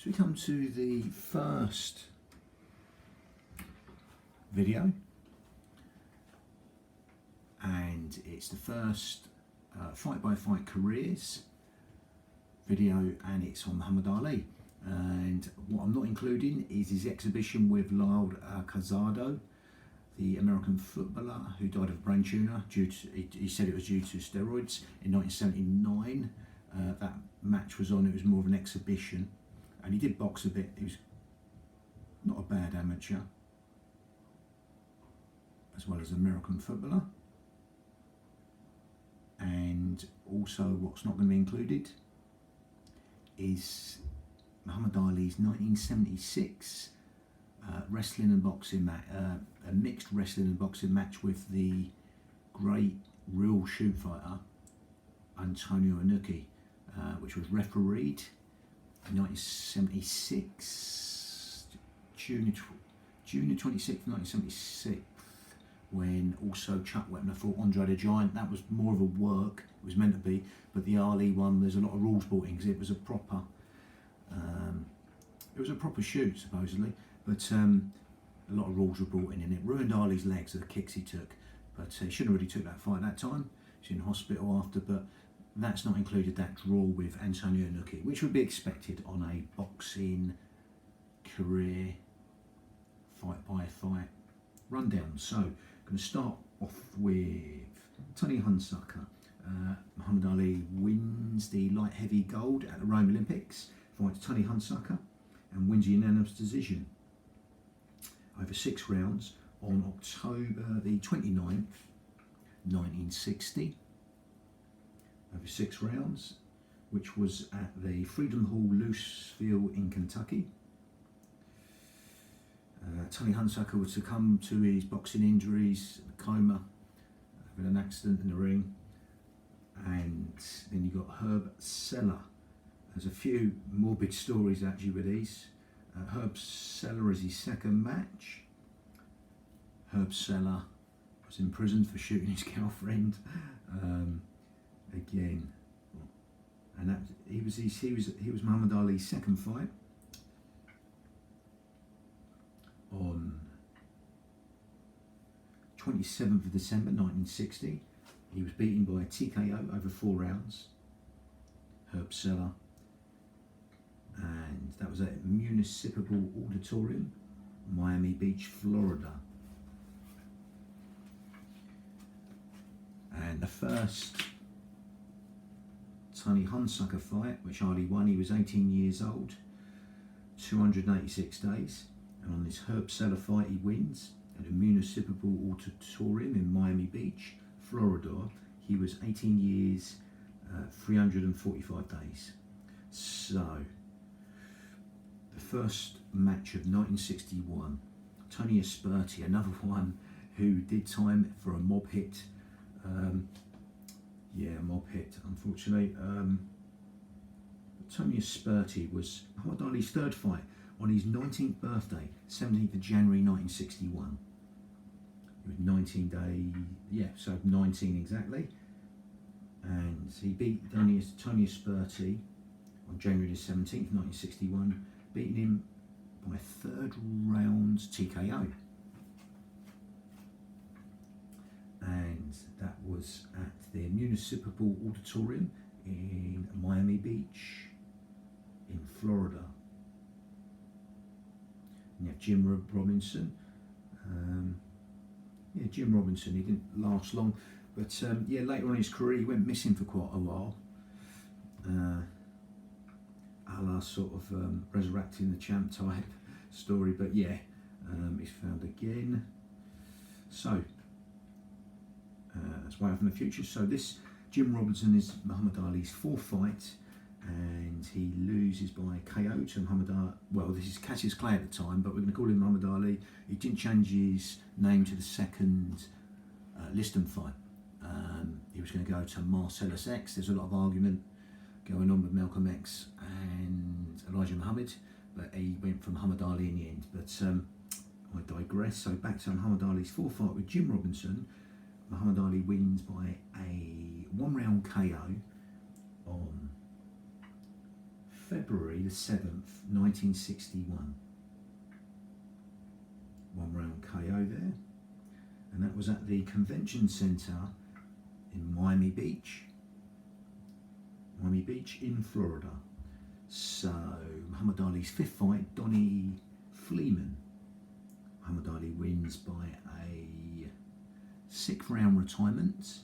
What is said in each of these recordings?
we come to the first video, and it's the first Fight by Fight Careers video, and it's on Muhammad Ali. And what I'm not including is his exhibition with Lyle Casado, the American footballer who died of a brain tumour. He said it was due to steroids in 1979. That match was on. It was more of an exhibition, and he did box a bit. He was not a bad amateur, as well as American footballer. And also, what's not going to be included is Muhammad Ali's 1976 wrestling and boxing match, a mixed wrestling and boxing match with the great real shoot fighter Antonio Inoki, which was refereed in 1976, June 26th, 1976, when also Chuck Wepner fought Andre the Giant. That was more of a work, it was meant to be, but the Ali one, there's a lot of rules brought in because it was a proper shoot supposedly, but a lot of rules were brought in, and it ruined Ali's legs, the kicks he took. But he shouldn't have really took that fight at that time. He's in hospital after, but that's not included, that draw with Antonio Inoki, which would be expected on a boxing career fight by fight rundown. So I'm going to start off with Tony Honsaka. Muhammad Ali wins the light heavy gold at the Rome Olympics, fights Tony Honsaka and wins a unanimous decision over 6 rounds on October the 29th, 1960. Over 6 rounds, which was at the Freedom Hall, Louisville in Kentucky. Tony Honsaka would succumb to his boxing injuries, a coma, with an accident in the ring. And then you got Herb Seller. There's a few morbid stories actually with these. Herb Seller is his second match. Herb Seller was imprisoned for shooting his girlfriend. Again, and that he was Muhammad Ali's second fight on 27th of December 1960. He was beaten by a TKO over 4 rounds, Herb Seller, and that was at Municipal Auditorium, Miami Beach, Florida. And the first Tony Honsaka fight, which Ali won, he was 18 years old, 286 days, and on this Herb Seller fight he wins at a Municipal Auditorium in Miami Beach, Florida. He was 18 years, 345 days. So, the first match of 1961, Tony Esperti, another one who did time for a mob hit. Mob hit, unfortunately. Tony Esperti was Muhammad Ali's third fight on his 19th birthday, 17th of January 1961. It was 19 days, so 19 exactly. And he beat Tony Esperti on January the 17th, 1961, beating him by a 3rd round TKO. And that was at the Municipal Auditorium in Miami Beach in Florida. And you have Jim Robinson. Jim Robinson, he didn't last long, but later on in his career he went missing for quite a while. A la sort of resurrecting the champ type story, but he's found again. So that's way off in the future. So this Jim Robinson is Muhammad Ali's 4th fight, and he loses by KO to Muhammad Ali. Well, this is Cassius Clay at the time, but we're going to call him Muhammad Ali. He didn't change his name to the second Liston fight. He was going to go to Marcellus X. There's a lot of argument going on with Malcolm X and Elijah Muhammad, but he went for Muhammad Ali in the end. But I digress. So back to Muhammad Ali's 4th fight with Jim Robinson. Muhammad Ali wins by a 1-round KO on February the 7th, 1961. 1 round KO there. And that was at the Convention Center in Miami Beach in Florida. So Muhammad Ali's 5th fight, Donnie Fleeman. Muhammad Ali wins by a 6th round retirement.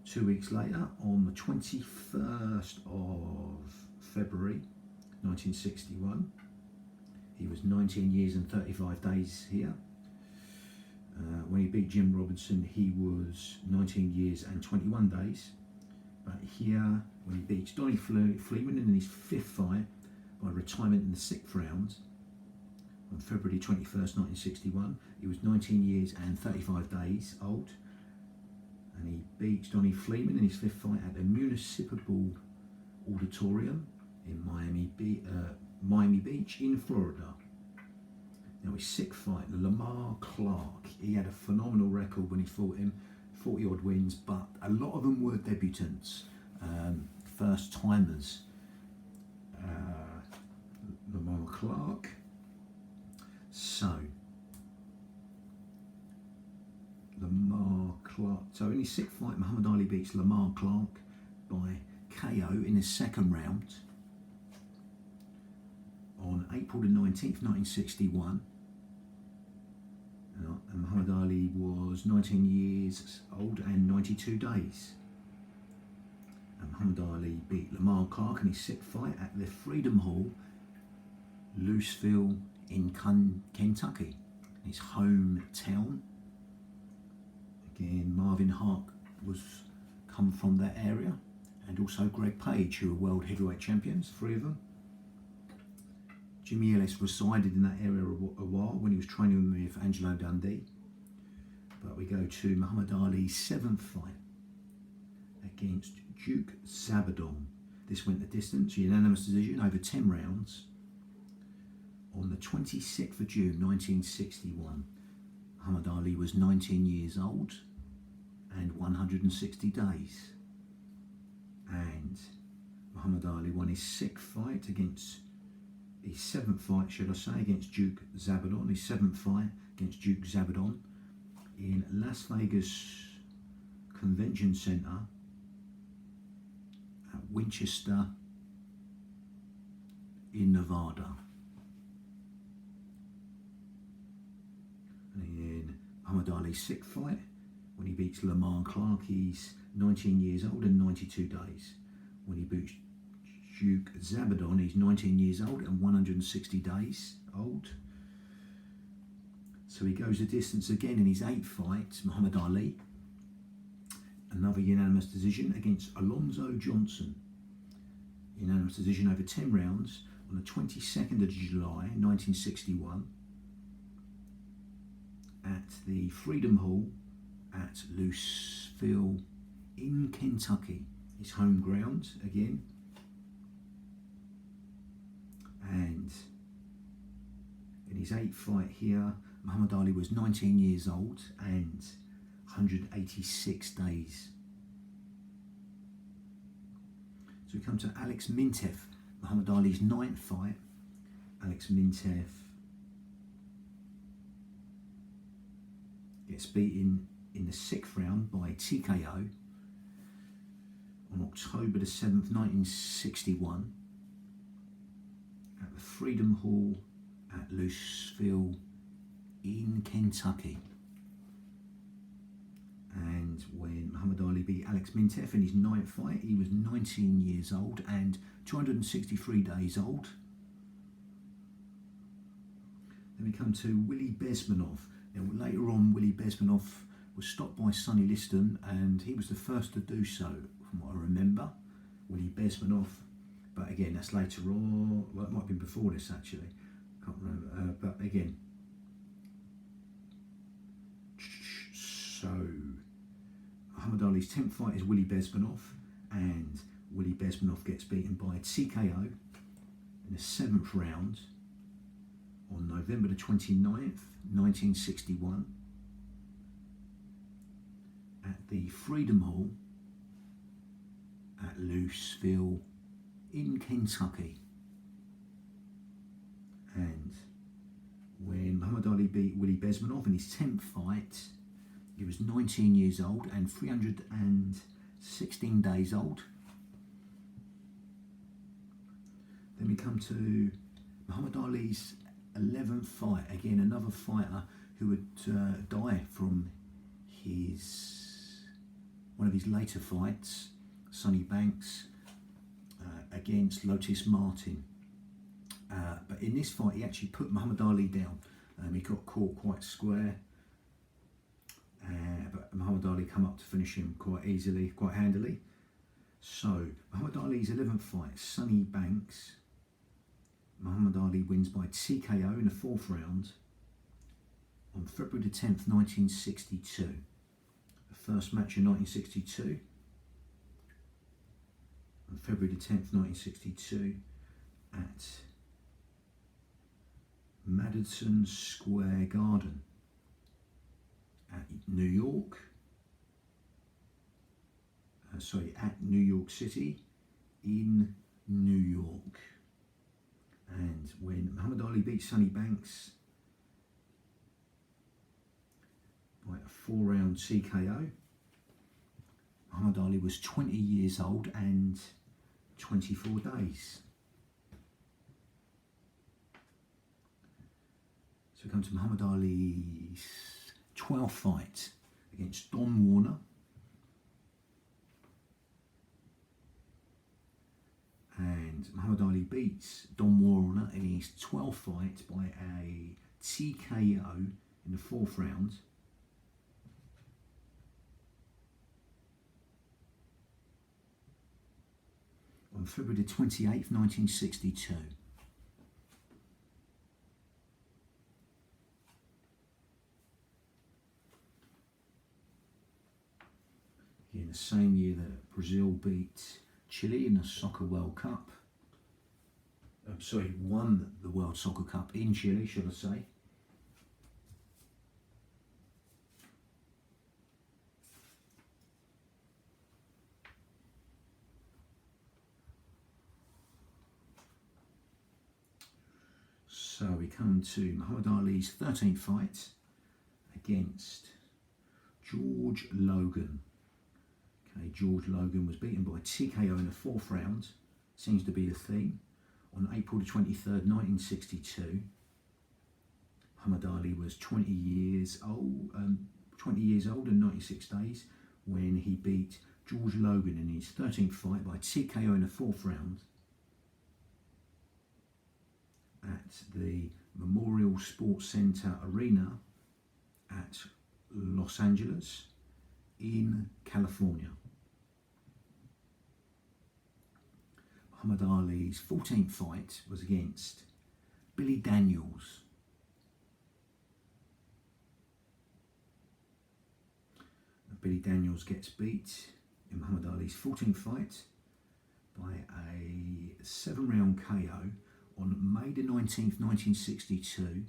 2 weeks later, on the 21st of February 1961, he was 19 years and 35 days here. When he beat Jim Robinson, he was 19 years and 21 days. But here, when he beats Donnie Fleeman in his 5th fight by retirement in the 6th round, on February 21st, 1961, he was 19 years and 35 days old. And he beats Donnie Fleeman in his 5th fight at the Municipal Auditorium in Miami Beach in Florida. Now his 6th fight, Lamar Clark, he had a phenomenal record when he fought him, 40 odd wins, but a lot of them were debutants, first timers. Lamar Clark. So in his 6th fight, Muhammad Ali beats Lamar Clark by KO in his 2nd round on April the 19th, 1961. And Muhammad Ali was 19 years old and 92 days. And Muhammad Ali beat Lamar Clark in his 6th fight at the Freedom Hall, Louisville in Kentucky, his hometown. Again, Marvin Hart was come from that area, and also Greg Page, who were world heavyweight champions, 3 of them. Jimmy Ellis resided in that area a while when he was training with Angelo Dundee. But we go to Muhammad Ali's 7th fight against Duke Sabadon. This went the distance, unanimous decision over 10 rounds. On the 26th of June 1961, Muhammad Ali was 19 years old and 160 days. And Muhammad Ali won his 6th fight against his 7th fight, should I say, against Duke Zabadon, his 7th fight against Duke Zabadon in Las Vegas Convention Center at Winchester in Nevada. And then Muhammad Ali's 6th fight, when he beats Lamar Clark, he's 19 years old and 92 days. When he beats Duke Zabadon, he's 19 years old and 160 days old. So he goes the distance again in his 8th fight, Muhammad Ali. Another unanimous decision against Alonzo Johnson. Unanimous decision over 10 rounds on the 22nd of July 1961 at the Freedom Hall at Louisville in Kentucky, his home ground again. And in his 8th fight here, Muhammad Ali was 19 years old and 186 days. So we come to Alex Mintef, Muhammad Ali's 9th fight. Alex Mintef gets beaten in the 6th round by TKO on October the 7th, 1961 at the Freedom Hall at Louisville in Kentucky. And when Muhammad Ali beat Alex Mintef in his 9th fight, he was 19 years old and 263 days old. Then we come to Willie Besmanov. Now, later on, Willie Besmanov was stopped by Sonny Liston, and he was the first to do so, from what I remember. Willie Besmanov, but again, that's later on. Well, it might have been before this actually. Can't remember. But again, so Muhammad Ali's 10th fight is Willie Besmanov, and Willie Besmanov gets beaten by TKO in the 7th round on November the 29th, 1961 at the Freedom Hall at Louisville in Kentucky. And when Muhammad Ali beat Willie Besmanov in his 10th fight, he was 19 years old and 316 days old. Then we come to Muhammad Ali's 11th fight. Again, another fighter who would die from one of his later fights, Sonny Banks, against Lotus Martin. But in this fight, he actually put Muhammad Ali down. He got caught quite square, but Muhammad Ali come up to finish him quite easily, quite handily. So, Muhammad Ali's 11th fight, Sonny Banks. Muhammad Ali wins by TKO in the 4th round on February the 10th, 1962. The first match in 1962. On February the 10th, 1962 at Madison Square Garden at New York. At New York City in New York. And when Muhammad Ali beat Sonny Banks by a 4-round TKO, Muhammad Ali was 20 years old and 24 days. So we come to Muhammad Ali's 12th fight against Don Warner. And Muhammad Ali beats Don Warner in his 12th fight by a TKO in the 4th round. On February the 28th, 1962. In the same year that Brazil beat Chile in the Soccer World Cup. Won the World Soccer Cup in Chile, should I say. So we come to Muhammad Ali's 13th fight against George Logan. Okay, George Logan was beaten by TKO in the 4th round. Seems to be the theme. On April the 23rd, 1962. Muhammad Ali was 20 years old and 96 days when he beat George Logan in his 13th fight by TKO in the 4th round at the Memorial Sports Center Arena at Los Angeles in California. Muhammad Ali's 14th fight was against Billy Daniels. Billy Daniels gets beat in Muhammad Ali's 14th fight by a 7-round KO on May the 19th, 1962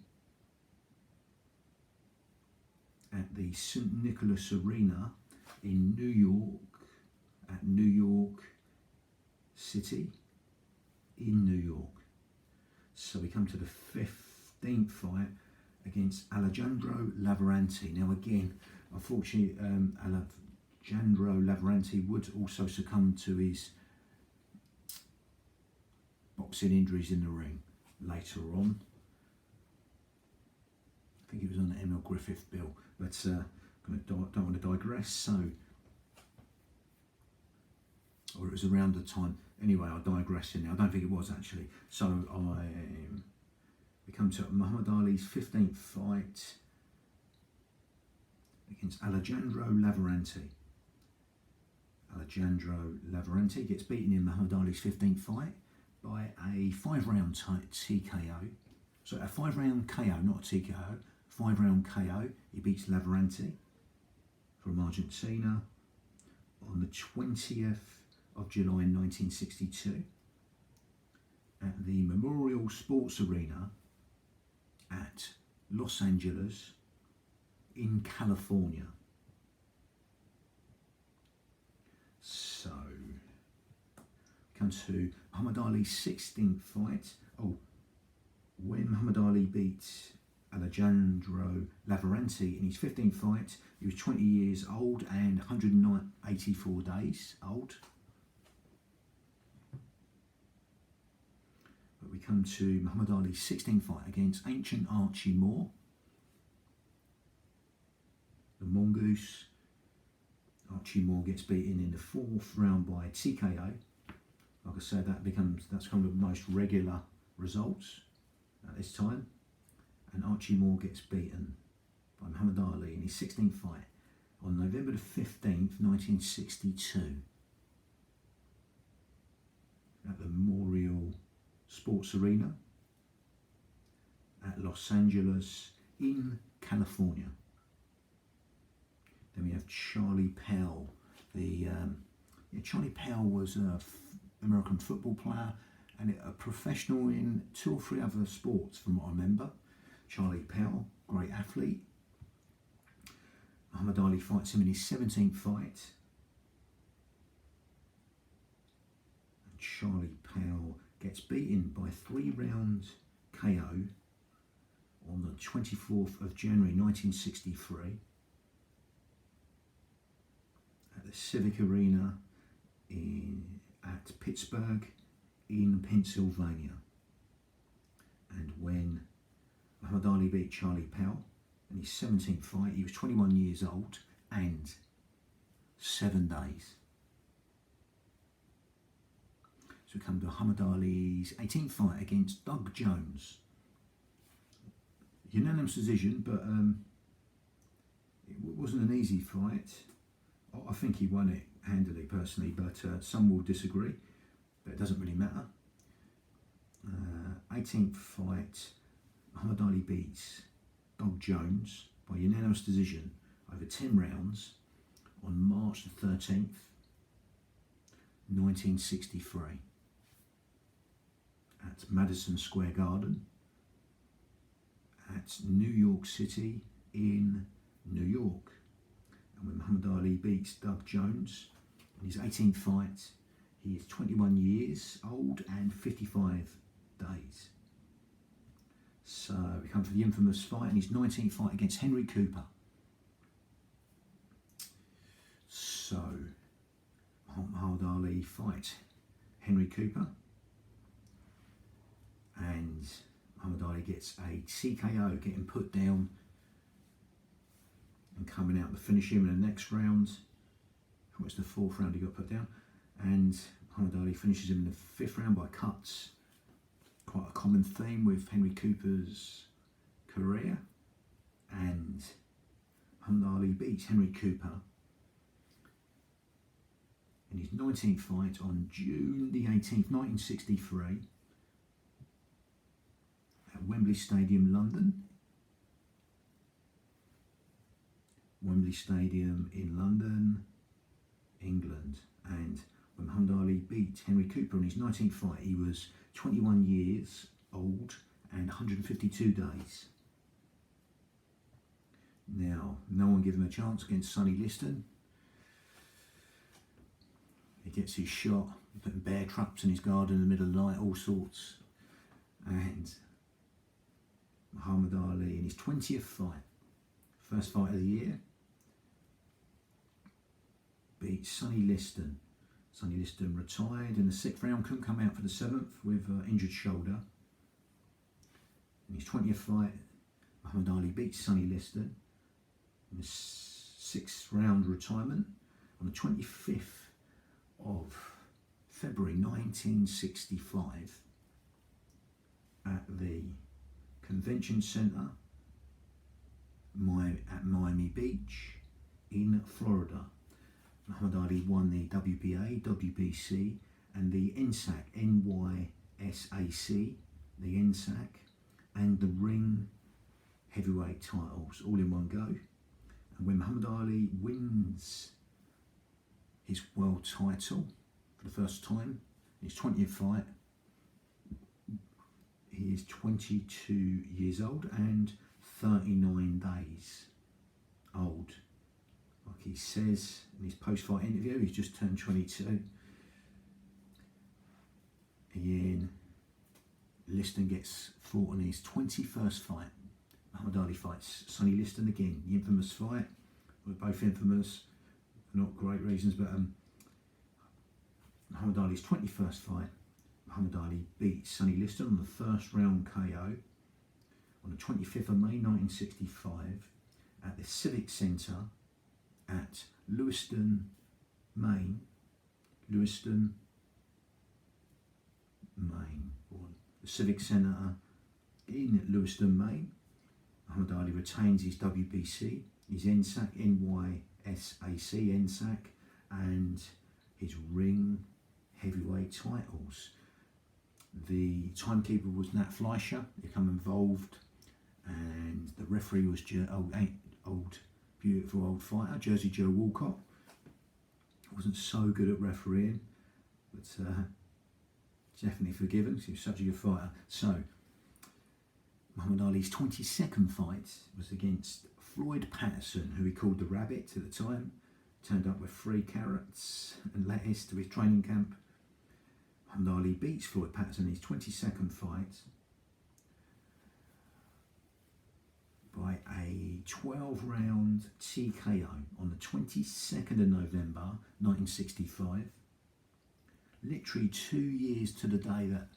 at the St. Nicholas Arena in New York, at New York City in New York. So we come to the 15th fight against Alejandro Laverante. Now again, unfortunately, Alejandro Laverante would also succumb to his boxing injuries in the ring later on. I think he was on the Emil Griffith bill, but don't want to digress. So, or it was around the time. Anyway, I'll digress in there. I don't think it was actually. So we come to Muhammad Ali's 15th fight against Alejandro Laverante. Alejandro Laverante gets beaten in Muhammad Ali's 15th fight by a 5-round TKO. So a 5-round KO, not a TKO. 5-round KO. He beats Laverante from Argentina on the 20th of July 1962 at the Memorial Sports Arena at Los Angeles in California. So come to Muhammad Ali's 16th fight. Oh, when Muhammad Ali beat Alejandro Laverante in his 15th fight, he was 20 years old and 184 days old. But we come to Muhammad Ali's 16th fight against ancient Archie Moore, the Mongoose. Archie Moore gets beaten in the 4th round by TKO. Like I said, that's kind of the most regular results at this time. And Archie Moore gets beaten by Muhammad Ali in his 16th fight on November the 15th, 1962 at the Memorial Sports Arena at Los Angeles in California. Then we have Charlie Powell. Charlie Powell was an American football player and a professional in 2 or 3 other sports from what I remember. Charlie Powell, great athlete. Muhammad Ali fights him in his 17th fight. And Charlie Powell gets beaten by 3 rounds KO on the 24th of January 1963 at the Civic Arena at Pittsburgh in Pennsylvania. And when Muhammad Ali beat Charlie Powell in his 17th fight, he was 21 years old and 7 days. So we come to Muhammad Ali's 18th fight against Doug Jones. Unanimous decision, but it wasn't an easy fight. I think he won it handily personally, but some will disagree, but it doesn't really matter. 18th fight, Muhammad Ali beats Doug Jones by unanimous decision over 10 rounds on March the 13th, 1963 at Madison Square Garden at New York City in New York. And when Muhammad Ali beats Doug Jones in his 18th fight, he is 21 years old and 55 days. So we come for the infamous fight in his 19th fight against Henry Cooper. So Muhammad Ali fights Henry Cooper and Muhammad Ali gets a TKO, getting put down and coming out to finish him in the next round. It's the 4th round he got put down, and Muhammad Ali finishes him in the 5th round by cuts. Quite a common theme with Henry Cooper's career. And Muhammad Ali beats Henry Cooper in his 19th fight on June the 18th, 1963 at Wembley Stadium, London. Wembley Stadium in London, England. And when Muhammad Ali beat Henry Cooper in his 19th fight, he was 21 years old and 152 days. Now, no one gave him a chance against Sonny Liston. He gets his shot, putting bear traps in his garden in the middle of the night, all sorts. And Muhammad Ali in his 20th fight, first fight of the year, beat Sonny Liston. Sonny Liston retired in the 6th round, couldn't come out for the 7th with injured shoulder. In his 20th fight, Muhammad Ali beats Sonny Liston in the 6th round retirement on the 25th of February 1965 at the Convention Center at Miami Beach in Florida. Muhammad Ali won the WBA, WBC and the NSAC, NYSAC, the NSAC and the ring heavyweight titles all in one go. And when Muhammad Ali wins his world title for the first time in his 20th fight, he is 22 years old and 39 days old. Like he says in his post-fight interview, he's just turned 22. Again, Liston gets fought on his 21st fight. Muhammad Ali fights Sonny Liston again, the infamous fight. We're both infamous, for not great reasons, but Muhammad Ali's 21st fight. Muhammad Ali beats Sonny Liston on the first round KO on the 25th of May 1965 at the Civic Centre at Lewiston, Maine. Lewiston, Maine. Or the Civic Centre in Lewiston, Maine. Muhammad Ali retains his WBC, his NSAC, NYSAC, NSAC, and his ring heavyweight titles. The timekeeper was Nat Fleischer, become involved, and the referee was beautiful old fighter, Jersey Joe Walcott. Wasn't so good at refereeing, but definitely forgiven because he was such a good fighter. So, Muhammad Ali's 22nd fight was against Floyd Patterson, who he called the Rabbit at the time. Turned up with 3 carrots and lettuce to his training camp. Muhammad Ali beats Floyd Patterson in his 22nd fight by a 12-round TKO on the 22nd of November 1965. Literally 2 years to the day that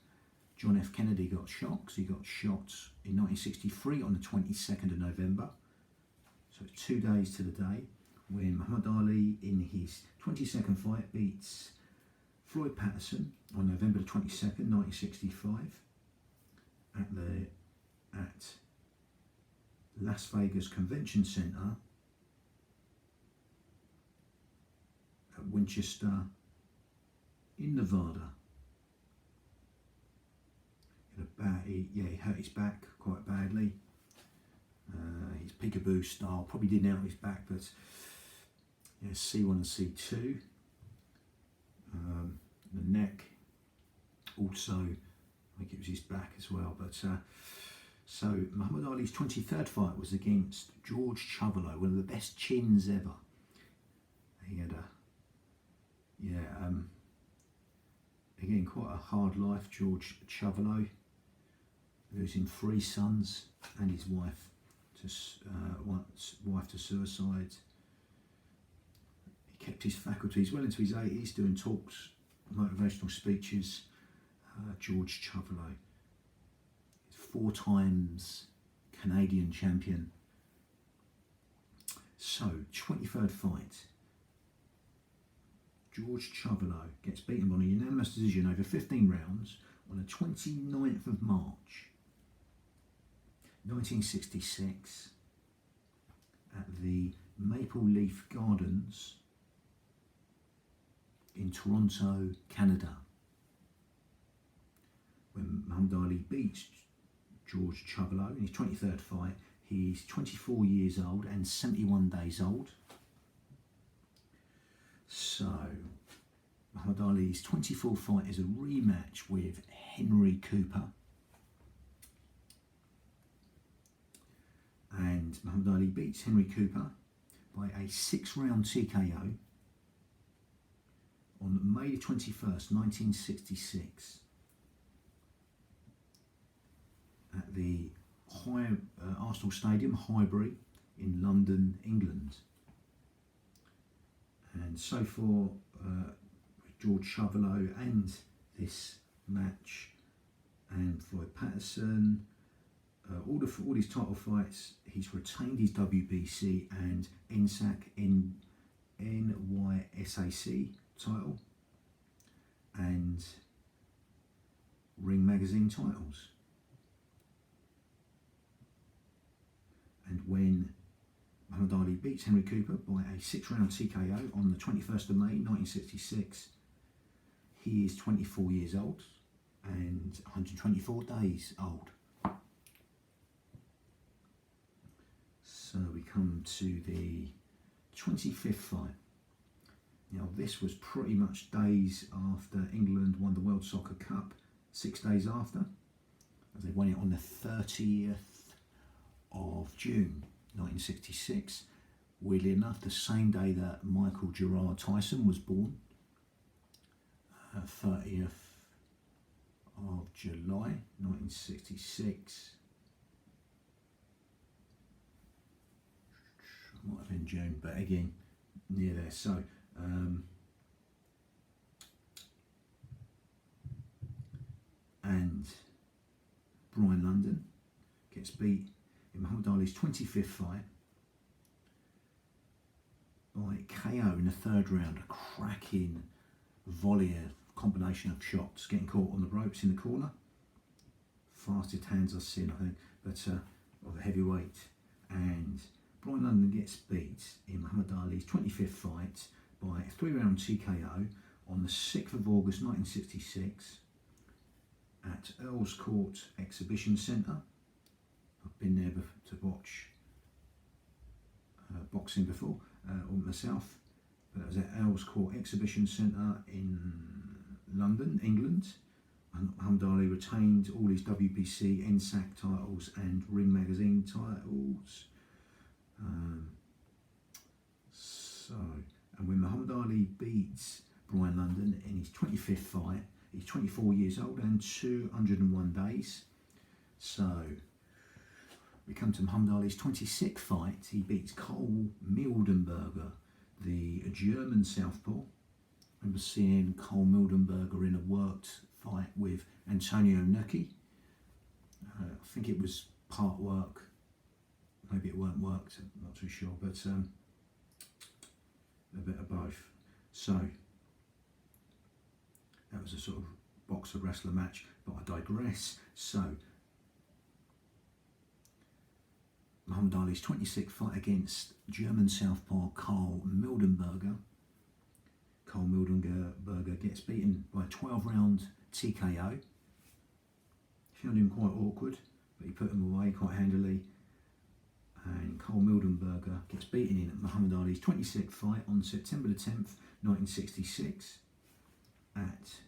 John F. Kennedy got shot, because he got shot in 1963 on the 22nd of November. So it's 2 days to the day when Muhammad Ali in his 22nd fight beats Floyd Patterson on November the 22nd, 1965 at Las Vegas Convention Center at Winchester in Nevada. He hurt his back quite badly. His peekaboo style probably didn't out his back, but yeah, C1 and C2. The neck also, I think it was his back as well. But so Muhammad Ali's 23rd fight was against George Chuvalo, one of the best chins ever. He had again quite a hard life, George Chuvalo, losing 3 sons and his wife to suicide. He kept his faculties well into his 80s, doing talks, motivational speeches. George Chuvalo, 4 times Canadian champion. So, 23rd fight. George Chuvalo gets beaten by a unanimous decision over 15 rounds on the 29th of March 1966 at the Maple Leaf Gardens in Toronto, Canada. When Muhammad Ali beats George Chuvalo in his 23rd fight, he's 24 years old and 71 days old. So, Muhammad Ali's 24th fight is a rematch with Henry Cooper. And Muhammad Ali beats Henry Cooper by a 6-round TKO on May 21st, 1966 at the Arsenal Stadium, Highbury in London, England. And so for George Chuvalo and this match, and Floyd Patterson, all his title fights, he's retained his WBC and NSAC, NYSAC title, and Ring Magazine titles. And when Muhammad Ali beats Henry Cooper by a 6-round TKO on the 21st of May 1966, he is 24 years old and 124 days old. So we come to the 25th fight. Now this was pretty much days after England won the World Soccer Cup, 6 days after, as they won it on the 30th of June 1966. Weirdly enough, the same day that Michael Gerard Tyson was born, 30th of July 1966. Might have been June, but again, near there. So, and Brian London gets beat in Muhammad Ali's 25th fight by KO in the third round. A cracking volley, a combination of shots, getting caught on the ropes in the corner. Fastest hands I've seen, I think, but of a heavyweight. And Brian London gets beat in Muhammad Ali's 25th fight by a 3-round TKO on the 6th of August 1966 at Earls Court Exhibition Centre. I've been there to watch boxing before, myself. But it was at Earls Court Exhibition Centre in London, England. And Muhammad Ali retained all his WBC, NSAC titles and Ring Magazine titles. And when Muhammad Ali beats Brian London in his 25th fight, he's 24 years old and 201 days. So we come to Muhammad Ali's 26th fight. He beats Cole Mildenberger, the German southpaw. I remember seeing Cole Mildenberger in a worked fight with Antonio Nucci. I think it was part work. Maybe it weren't worked, I'm not too sure, but a bit of both. So that was a sort of boxer wrestler match, but I digress. So Muhammad Ali's 26th fight against German southpaw Carl Mildenberger. Carl Mildenberger gets beaten by a 12-round TKO. Found him quite awkward, but he put him away quite handily. And Carl Mildenberger gets beaten in Muhammad Ali's 26th fight on September the 10th, 1966 at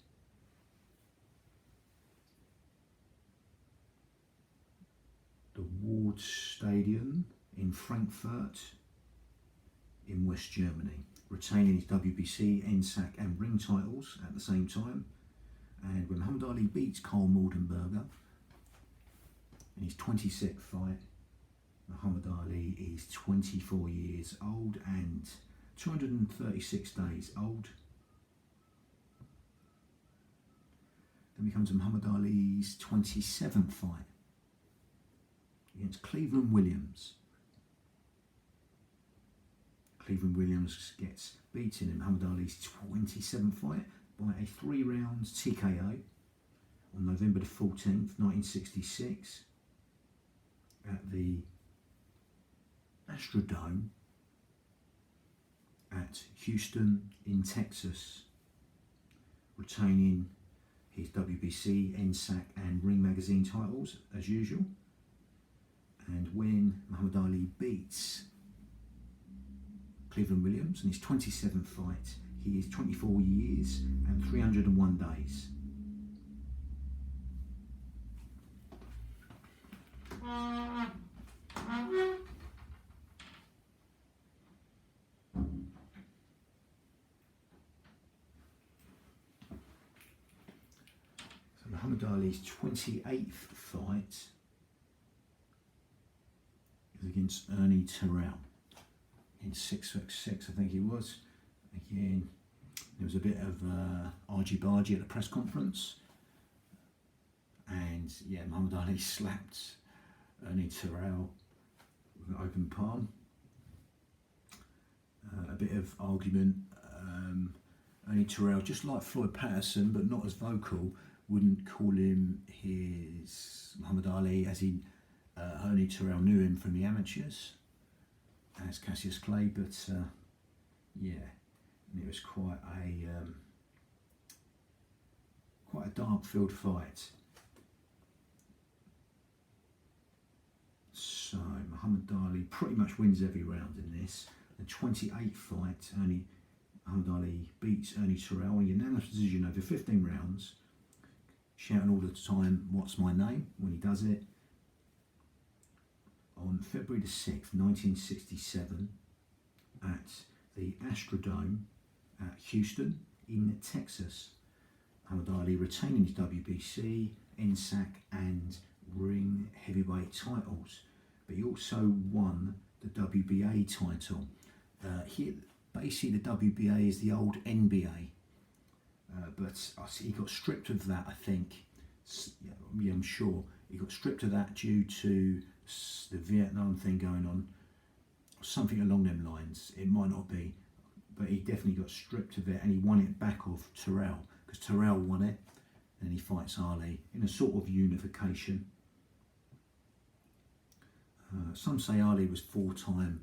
the Ward Stadium in Frankfurt in West Germany, retaining his WBC, NSAC and ring titles at the same time. And when Muhammad Ali beats Carl Mildenberger in his 26th fight, Muhammad Ali is 24 years old and 236 days old. Then we come to Muhammad Ali's 27th fight against Cleveland Williams. Cleveland Williams gets beaten in Muhammad Ali's 27th fight by a 3-round TKO on November the 14th, 1966 at the Astrodome at Houston in Texas, retaining his WBC, NSAC and Ring Magazine titles as usual. And when Muhammad Ali beats Cleveland Williams in his 27th fight, he is 24 years and 301 days. So Muhammad Ali's 28th fight is against Ernie Terrell in 6'6", I think he was. Again, there was a bit of argy-bargy at the press conference, and yeah, Muhammad Ali slapped Ernie Terrell with an open palm. A bit of argument. Ernie Terrell, just like Floyd Patterson, but not as vocal, wouldn't call him his Muhammad Ali as he Ernie Terrell knew him from the amateurs as Cassius Clay, but yeah, it was quite a dark field fight. So Muhammad Ali pretty much wins every round in this. The 28th fight, Muhammad Ali beats Ernie Terrell in unanimous decision over 15 rounds, shouting all the time, "What's my name?" when he does it. On February the 6th, 1967, at the Astrodome at Houston in Texas. Muhammad Ali retaining his WBC, NSAC and ring heavyweight titles. But he also won the WBA title. Basically the WBA is the old NBA, but he got stripped of that, I think. Yeah, I'm sure he got stripped of that due to the Vietnam thing going on, something along them lines. It might not be, but he definitely got stripped of it, and he won it back off Terrell, because Terrell won it, and he fights Ali in a sort of unification. Some say Ali was 4-time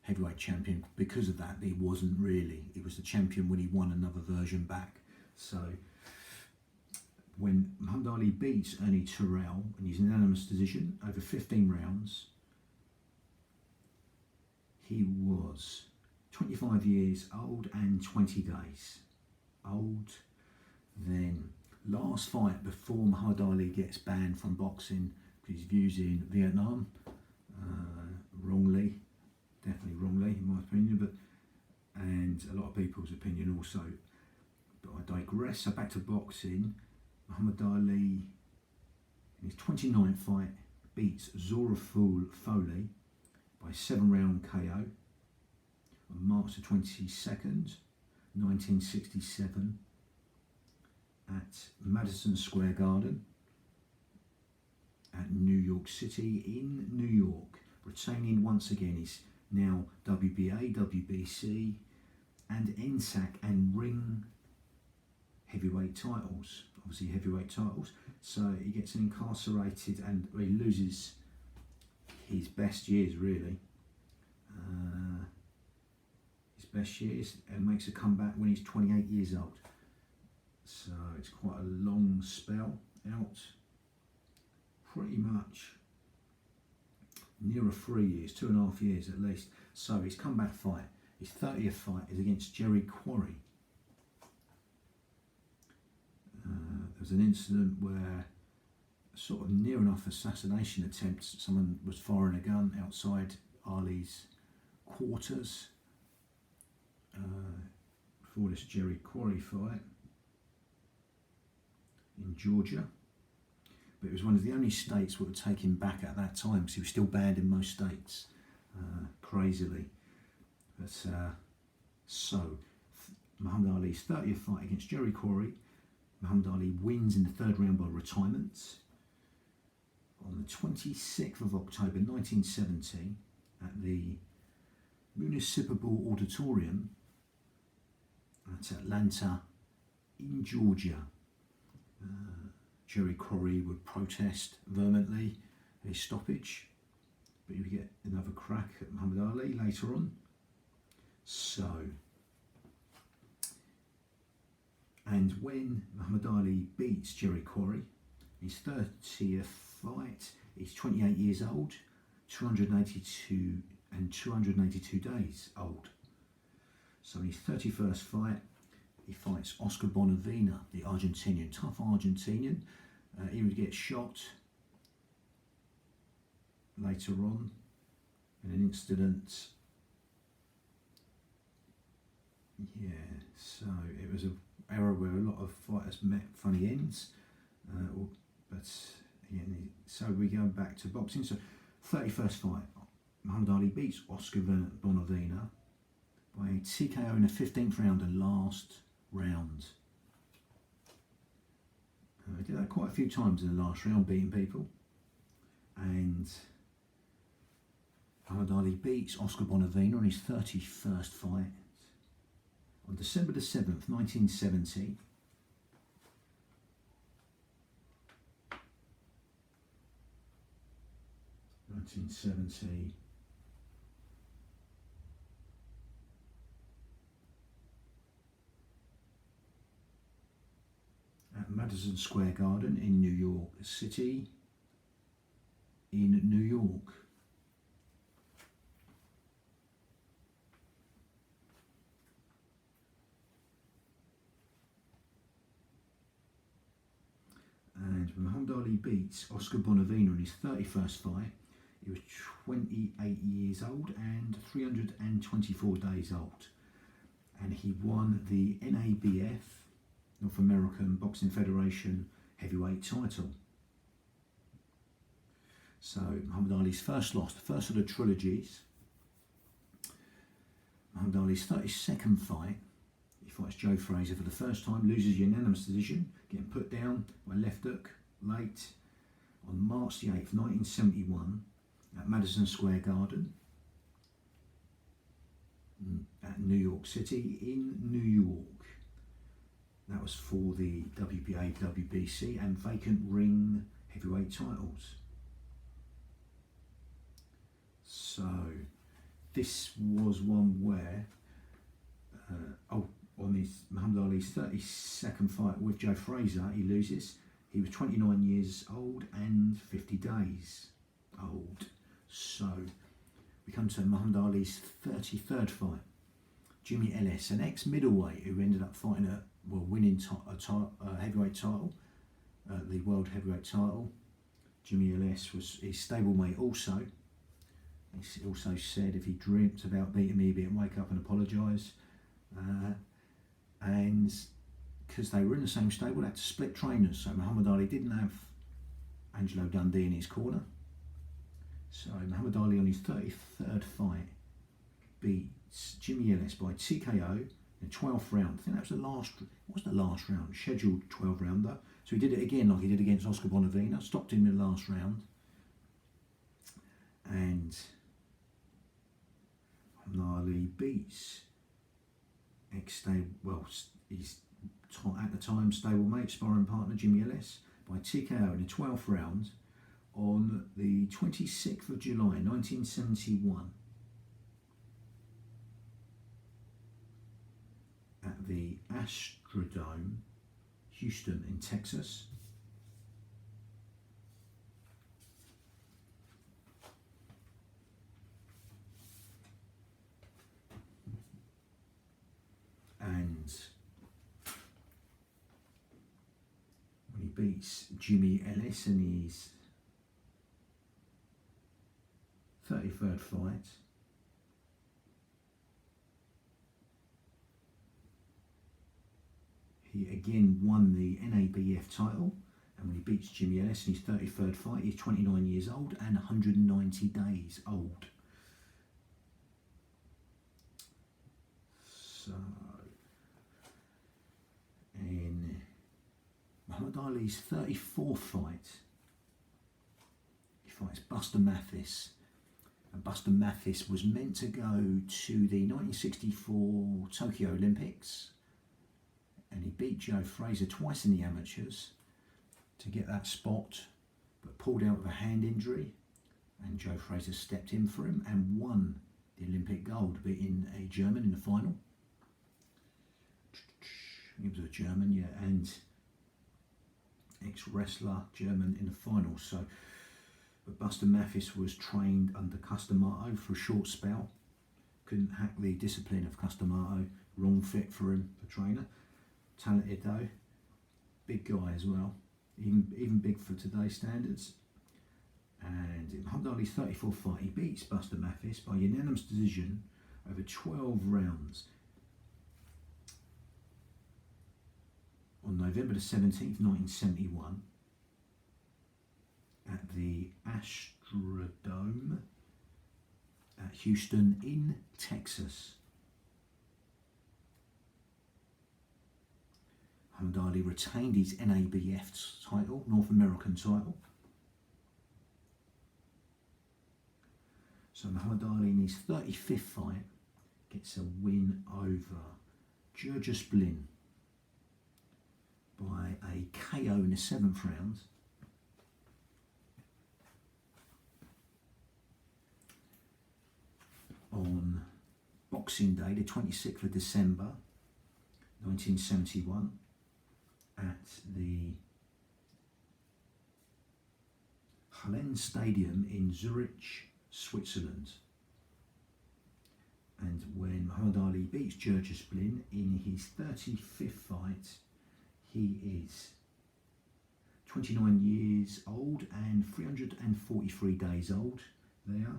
heavyweight champion. Because of that, he wasn't really. He was the champion when he won another version back. So when Muhammad Ali beats Ernie Terrell in his unanimous decision over 15 rounds, he was 25 years old and 20 days old. Then last fight before Muhammad Ali gets banned from boxing for his views in Vietnam, wrongly, definitely wrongly in my opinion, and a lot of people's opinion also. But I digress. So back to boxing. Muhammad Ali, in his 29th fight, beats Zora Foley by 7-round KO on March the 22nd, 1967, at Madison Square Garden at New York City in New York, retaining once again his now WBA, WBC and NSAC and ring heavyweight titles, obviously heavyweight titles. So he gets incarcerated and he loses his best years, really. His best years, and makes a comeback when he's 28 years old. So it's quite a long spell out, pretty much nearer 3 years, 2.5 years at least. So his comeback fight, his 30th fight, is against Jerry Quarry. There was an incident where, sort of near enough assassination attempt, someone was firing a gun outside Ali's quarters before this Jerry Quarry fight in Georgia. But it was one of the only states that would take him back at that time, because he was still banned in most states, crazily. But so, Muhammad Ali's 30th fight against Jerry Quarry, Muhammad Ali wins in the 3rd round by retirement on the 26th of October 1970 at the Municipal Auditorium at Atlanta in Georgia. Jerry Quarry would protest vehemently his stoppage, but he would get another crack at Muhammad Ali later on. So, and when Muhammad Ali beats Jerry Quarry, his 30th fight, he's 28 years old, 282 days old. So in his 31st fight, he fights Oscar Bonavena, the Argentinian, tough Argentinian. He would get shot later on in an incident. Yeah, so it was an era where a lot of fighters met funny ends. But again, so we go back to boxing. So 31st fight, Muhammad Ali beats Oscar Bonavena by a TKO in the 15th round and last round. I did that quite a few times in the last round, beating people. And Muhammad Ali beats Oscar Bonavena in his 31st fight on December the 7th, 1970. At Madison Square Garden in New York City, in New York. And Muhammad Ali beats Oscar Bonavena in his 31st fight. He was 28 years old and 324 days old. And he won the NABF North American Boxing Federation heavyweight title. So Muhammad Ali's first loss, the first of the trilogies. Muhammad Ali's 32nd fight. He fights Joe Frazier for the first time, loses unanimous decision, getting put down by left hook late on March the 8th, 1971 at Madison Square Garden at New York City in New York. That was for the WBA, WBC and vacant ring heavyweight titles. So this was one where, on his Muhammad Ali's 32nd fight with Joe Frazier, he loses. He was 29 years old and 50 days old. So we come to Muhammad Ali's 33rd fight. Jimmy Ellis, an ex-middleweight who ended up fighting winning a heavyweight title, the world heavyweight title. Jimmy Ellis was his stablemate also. He also said if he dreamt about beating me, he'd wake up and apologise. And because they were in the same stable, they had to split trainers. So Muhammad Ali didn't have Angelo Dundee in his corner. So Muhammad Ali on his 33rd fight beats Jimmy Ellis by TKO in the 12th round. I think that was the last round, scheduled 12 rounder. So he did it again like he did against Oscar Bonavena, stopped him in the last round. And Ali beats his at the time stablemate, sparring partner Jimmy Ellis by TKO in the 12th round on the 26th of July 1971 at the Astrodome, Houston in Texas. And when he beats Jimmy Ellis in his 33rd fight, he again won the NABF title. And when he beats Jimmy Ellis in his 33rd fight, he's 29 years old and 190 days old. So in Muhammad Ali's 34th fight, he fights Buster Mathis. And Buster Mathis was meant to go to the 1964 Tokyo Olympics, and he beat Joe Frazier twice in the amateurs to get that spot, but pulled out with a hand injury, and Joe Frazier stepped in for him and won the Olympic gold, beating a German in the final. He was a German, yeah, and ex-wrestler German in the final. So, but Buster Mathis was trained under Customato for a short spell. Couldn't hack the discipline of Customato. Wrong fit for him, the trainer. Talented though, big guy as well. Even big for today's standards. And in Muhammad Ali's 34th fight, he beats Buster Mathis by unanimous decision over 12 rounds. On November the 17th, 1971, at the Astrodome at Houston in Texas. Muhammad Ali retained his NABF title, North American title. So Muhammad Ali in his 35th fight gets a win over Georges Blin by a KO in the 7th round. On Boxing Day, the 26th of December 1971 at the Hallen Stadium in Zurich, Switzerland. And when Muhammad Ali beats Georges Blin in his 35th fight, he is 29 years old and 343 days old there.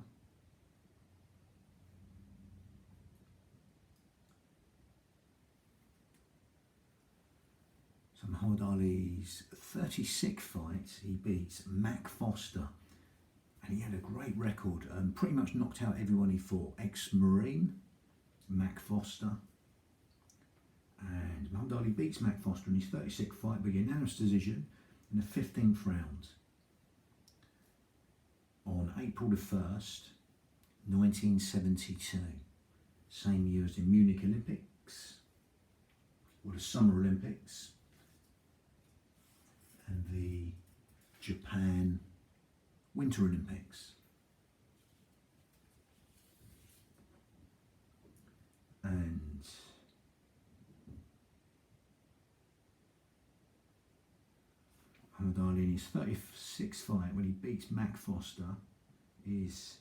So Muhammad Ali's 36th fight, he beats Mac Foster, and he had a great record, pretty much knocked out everyone he fought. Ex-Marine, Mac Foster. And Muhammad Ali beats Mac Foster in his 36th fight by unanimous decision in the 15th round on April the 1st, 1972. Same year as the Munich Olympics, or the Summer Olympics, and the Japan Winter Olympics. And Muhammad Ali in his 36th fight, when he beats Mac Foster, is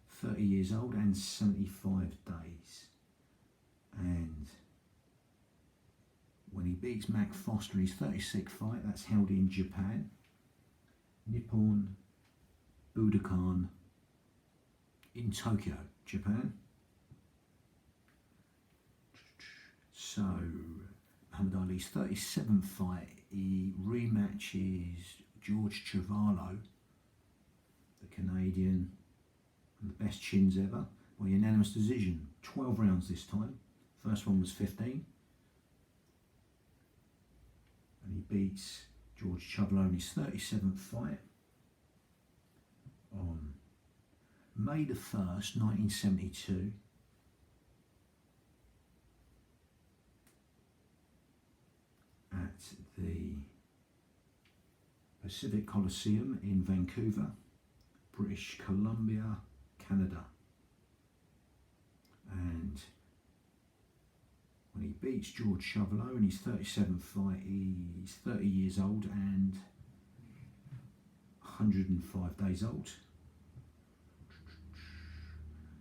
30 years old and 75 days. And when he beats Mac Foster in his 36th fight, that's held in Japan, Nippon Budokan in Tokyo, Japan. So Muhammad Ali's 37th fight, he rematches George Chuvalo, the Canadian, and the best chins ever, by unanimous decision. 12 rounds this time. First one was 15. And he beats George Chuvalo in his 37th fight on May the 1st, 1972. At the Pacific Coliseum in Vancouver, British Columbia, Canada. And when he beats George Chuvalo in his 37th fight, he's 30 years old and 105 days old.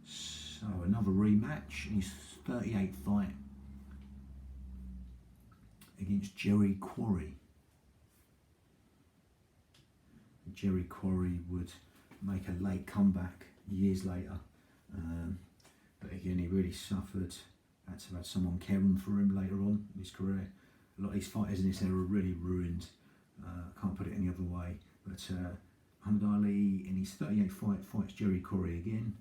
So another rematch in his 38th fight against Jerry Quarry. Jerry Quarry would make a late comeback years later, but again he really suffered. Had to have someone caring for him later on in his career. A lot of these fighters in this era are really ruined. Can't put it any other way. But Muhammad Ali in his 38th fight fights Jerry Quarry again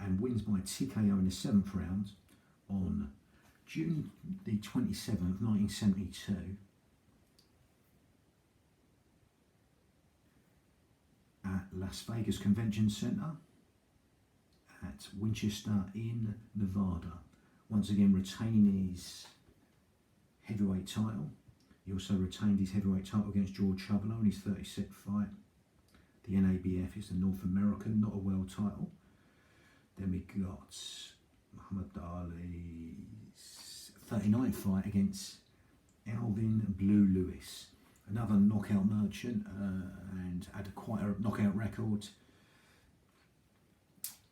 and wins by TKO in the 7th round on June the 27th, 1972. At Las Vegas Convention Center at Winchester in Nevada, once again retaining his heavyweight title. He also retained his heavyweight title against George Chuvalo in his 36th fight. The NABF is the North American, not a world title. Then we got Muhammad Ali's 39th fight against Alvin Blue Lewis, another knockout merchant, and had quite a knockout record,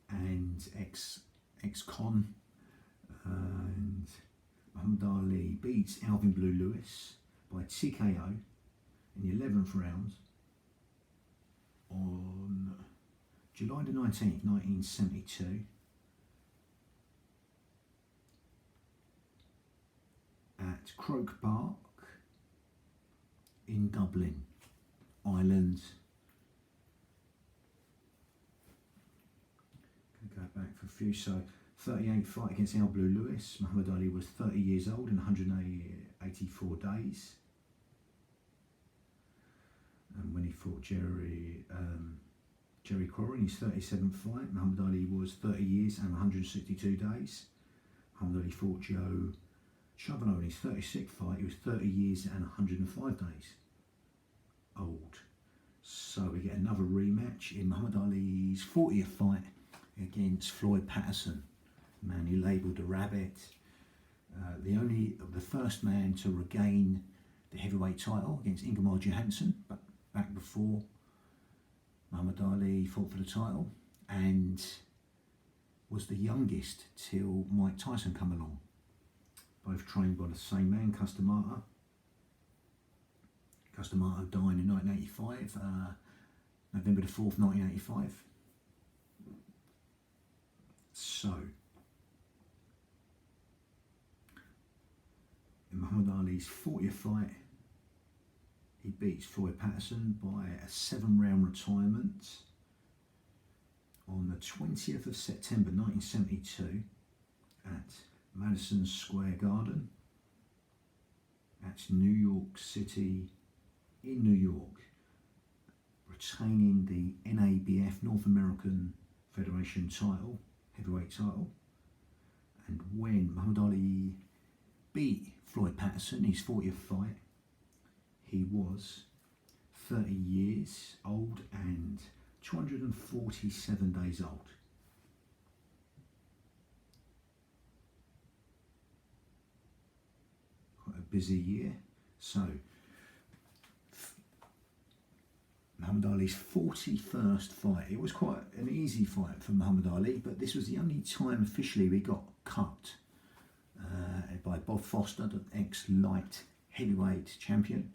and ex-con. And Muhammad Ali beats Alvin Blue Lewis by TKO in the 11th round on July the 19th, 1972. At Croke Park in Dublin, Ireland. Going to go back for a few. So 38th fight against Al Blue Lewis. Muhammad Ali was 30 years old and 184 days. And when he fought Jerry Quarry in his 37th fight, Muhammad Ali was 30 years and 162 days. Muhammad Ali fought Joe Chuvalo in his 36th fight. He was 30 years and 105 days old. So we get another rematch in Muhammad Ali's 40th fight against Floyd Patterson, the man he labelled the Rabbit, the first man to regain the heavyweight title against Ingemar Johansson, but back before Muhammad Ali fought for the title, and was the youngest till Mike Tyson come along. Both trained by the same man, Customato. Customato died in 1985, November the 4th, 1985. So, in Muhammad Ali's 40th fight, he beats Floyd Patterson by a 7-round retirement on the 20th of September 1972 at Madison Square Garden at New York City in New York, retaining the NABF North American Federation title, heavyweight title. And when Muhammad Ali beat Floyd Patterson, his 40th fight, he was 30 years old and 247 days old. Quite a busy year. So, Muhammad Ali's 41st fight. It was quite an easy fight for Muhammad Ali, but this was the only time officially we got cut by Bob Foster, the ex-light heavyweight champion.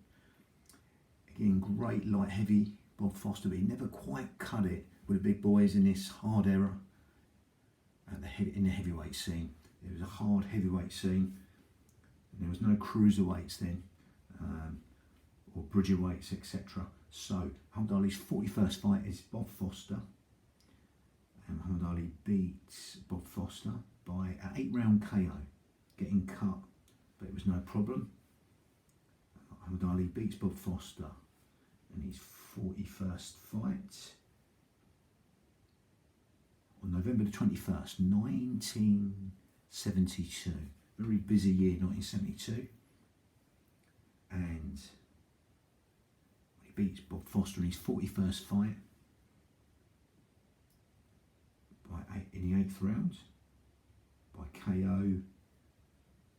Again, great light heavy Bob Foster, but he never quite cut it with the big boys in this hard era in the heavyweight scene. It was a hard heavyweight scene. And there was no cruiserweights then, or bridgerweights, etc. So Muhammad Ali's 41st fight is Bob Foster, and Muhammad Ali beats Bob Foster by an 8-round KO, getting cut, but it was no problem. Muhammad Ali beats Bob Foster in his 41st fight on November the 21st, 1972. Very busy year, 1972. And he beats Bob Foster in his 41st fight in the 8th round by KO.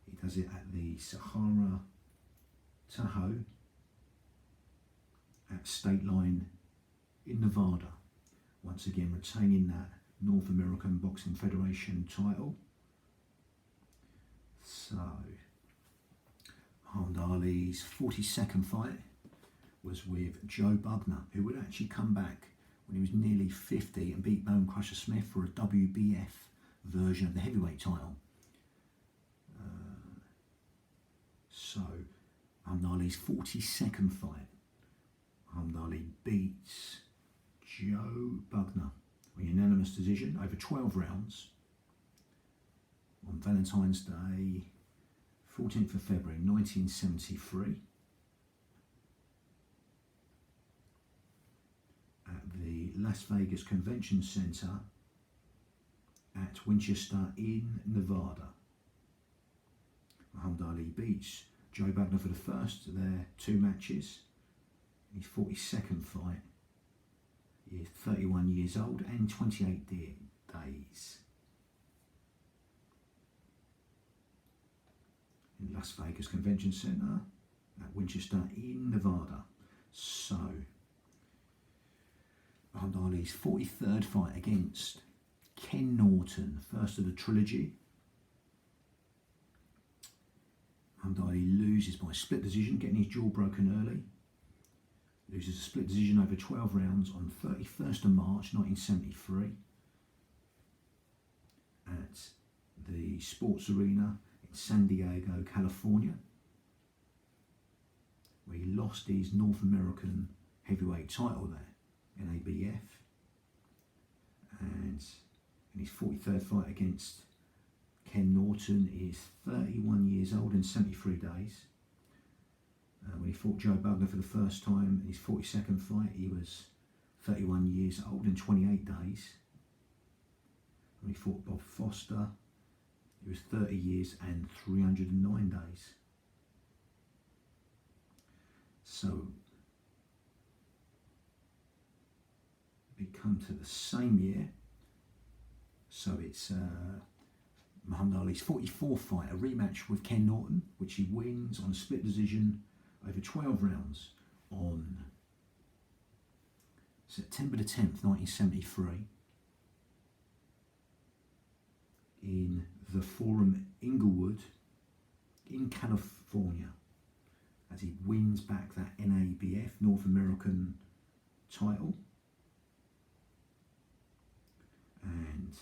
He does it at the Sahara Tahoe at State Line in Nevada, once again retaining that North American Boxing Federation title. So Muhammad Ali's 42nd fight was with Joe Bugner, who would actually come back when he was nearly 50 and beat Bone Crusher Smith for a WBF version of the heavyweight title. So Muhammad Ali's 42nd fight, Muhammad Ali beats Joe Bugner on unanimous decision over 12 rounds on Valentine's Day, 14th of February 1973 at the Las Vegas Convention Center at Winchester in Nevada. Muhammad Ali beats Joe Bugner for the first of their 2 matches. In his 42nd fight, he is 31 years old and 28 days. In Las Vegas Convention Center at Winchester in Nevada. So, Muhammad Ali's 43rd fight against Ken Norton, first of the trilogy. Muhammad Ali loses by split decision, getting his jaw broken early. Loses a split decision over 12 rounds on 31st of March 1973 at the Sports Arena in San Diego, California, where he lost his North American heavyweight title there, NABF. And in his 43rd fight against Ken Norton, he is 31 years old and 73 days. When he fought Joe Bugner for the first time in his 42nd fight, he was 31 years old and 28 days. When he fought Bob Foster, he was 30 years and 309 days. So we come to the same year. So it's Muhammad Ali's 44th fight, a rematch with Ken Norton, which he wins on a split decision over 12 rounds on September the 10th, 1973 in the Forum Inglewood in California, as he wins back that NABF North American title. And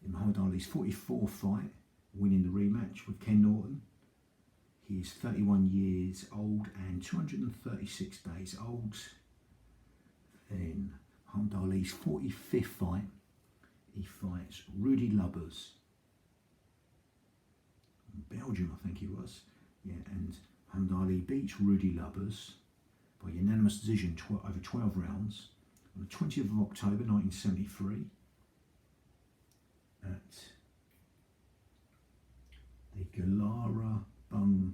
in Muhammad Ali's 44th fight, winning the rematch with Ken Norton, He is 31 years old and 236 days old. Then Muhammad Ali's 45th fight, he fights Rudy Lubbers. Belgium, I think he was. Yeah, and Muhammad Ali beats Rudy Lubbers by unanimous decision over 12 rounds on the 20th of October 1973 at the Gelora Bung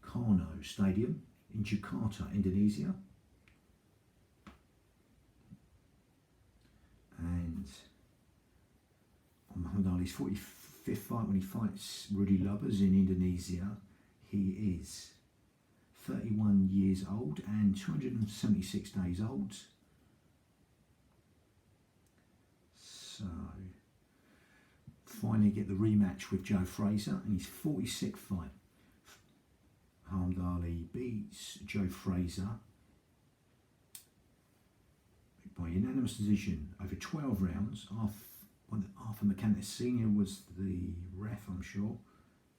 Karno Stadium in Jakarta, Indonesia. And on Muhammad Ali's 45th fight, when he fights Rudy Lubbers in Indonesia, he is 31 years old and 276 days old. So finally get the rematch with Joe Frazier in his 46th fight. Muhammad Ali beats Joe Frazier by unanimous decision over 12 rounds. Arthur McCantis Sr. was the ref, I'm sure,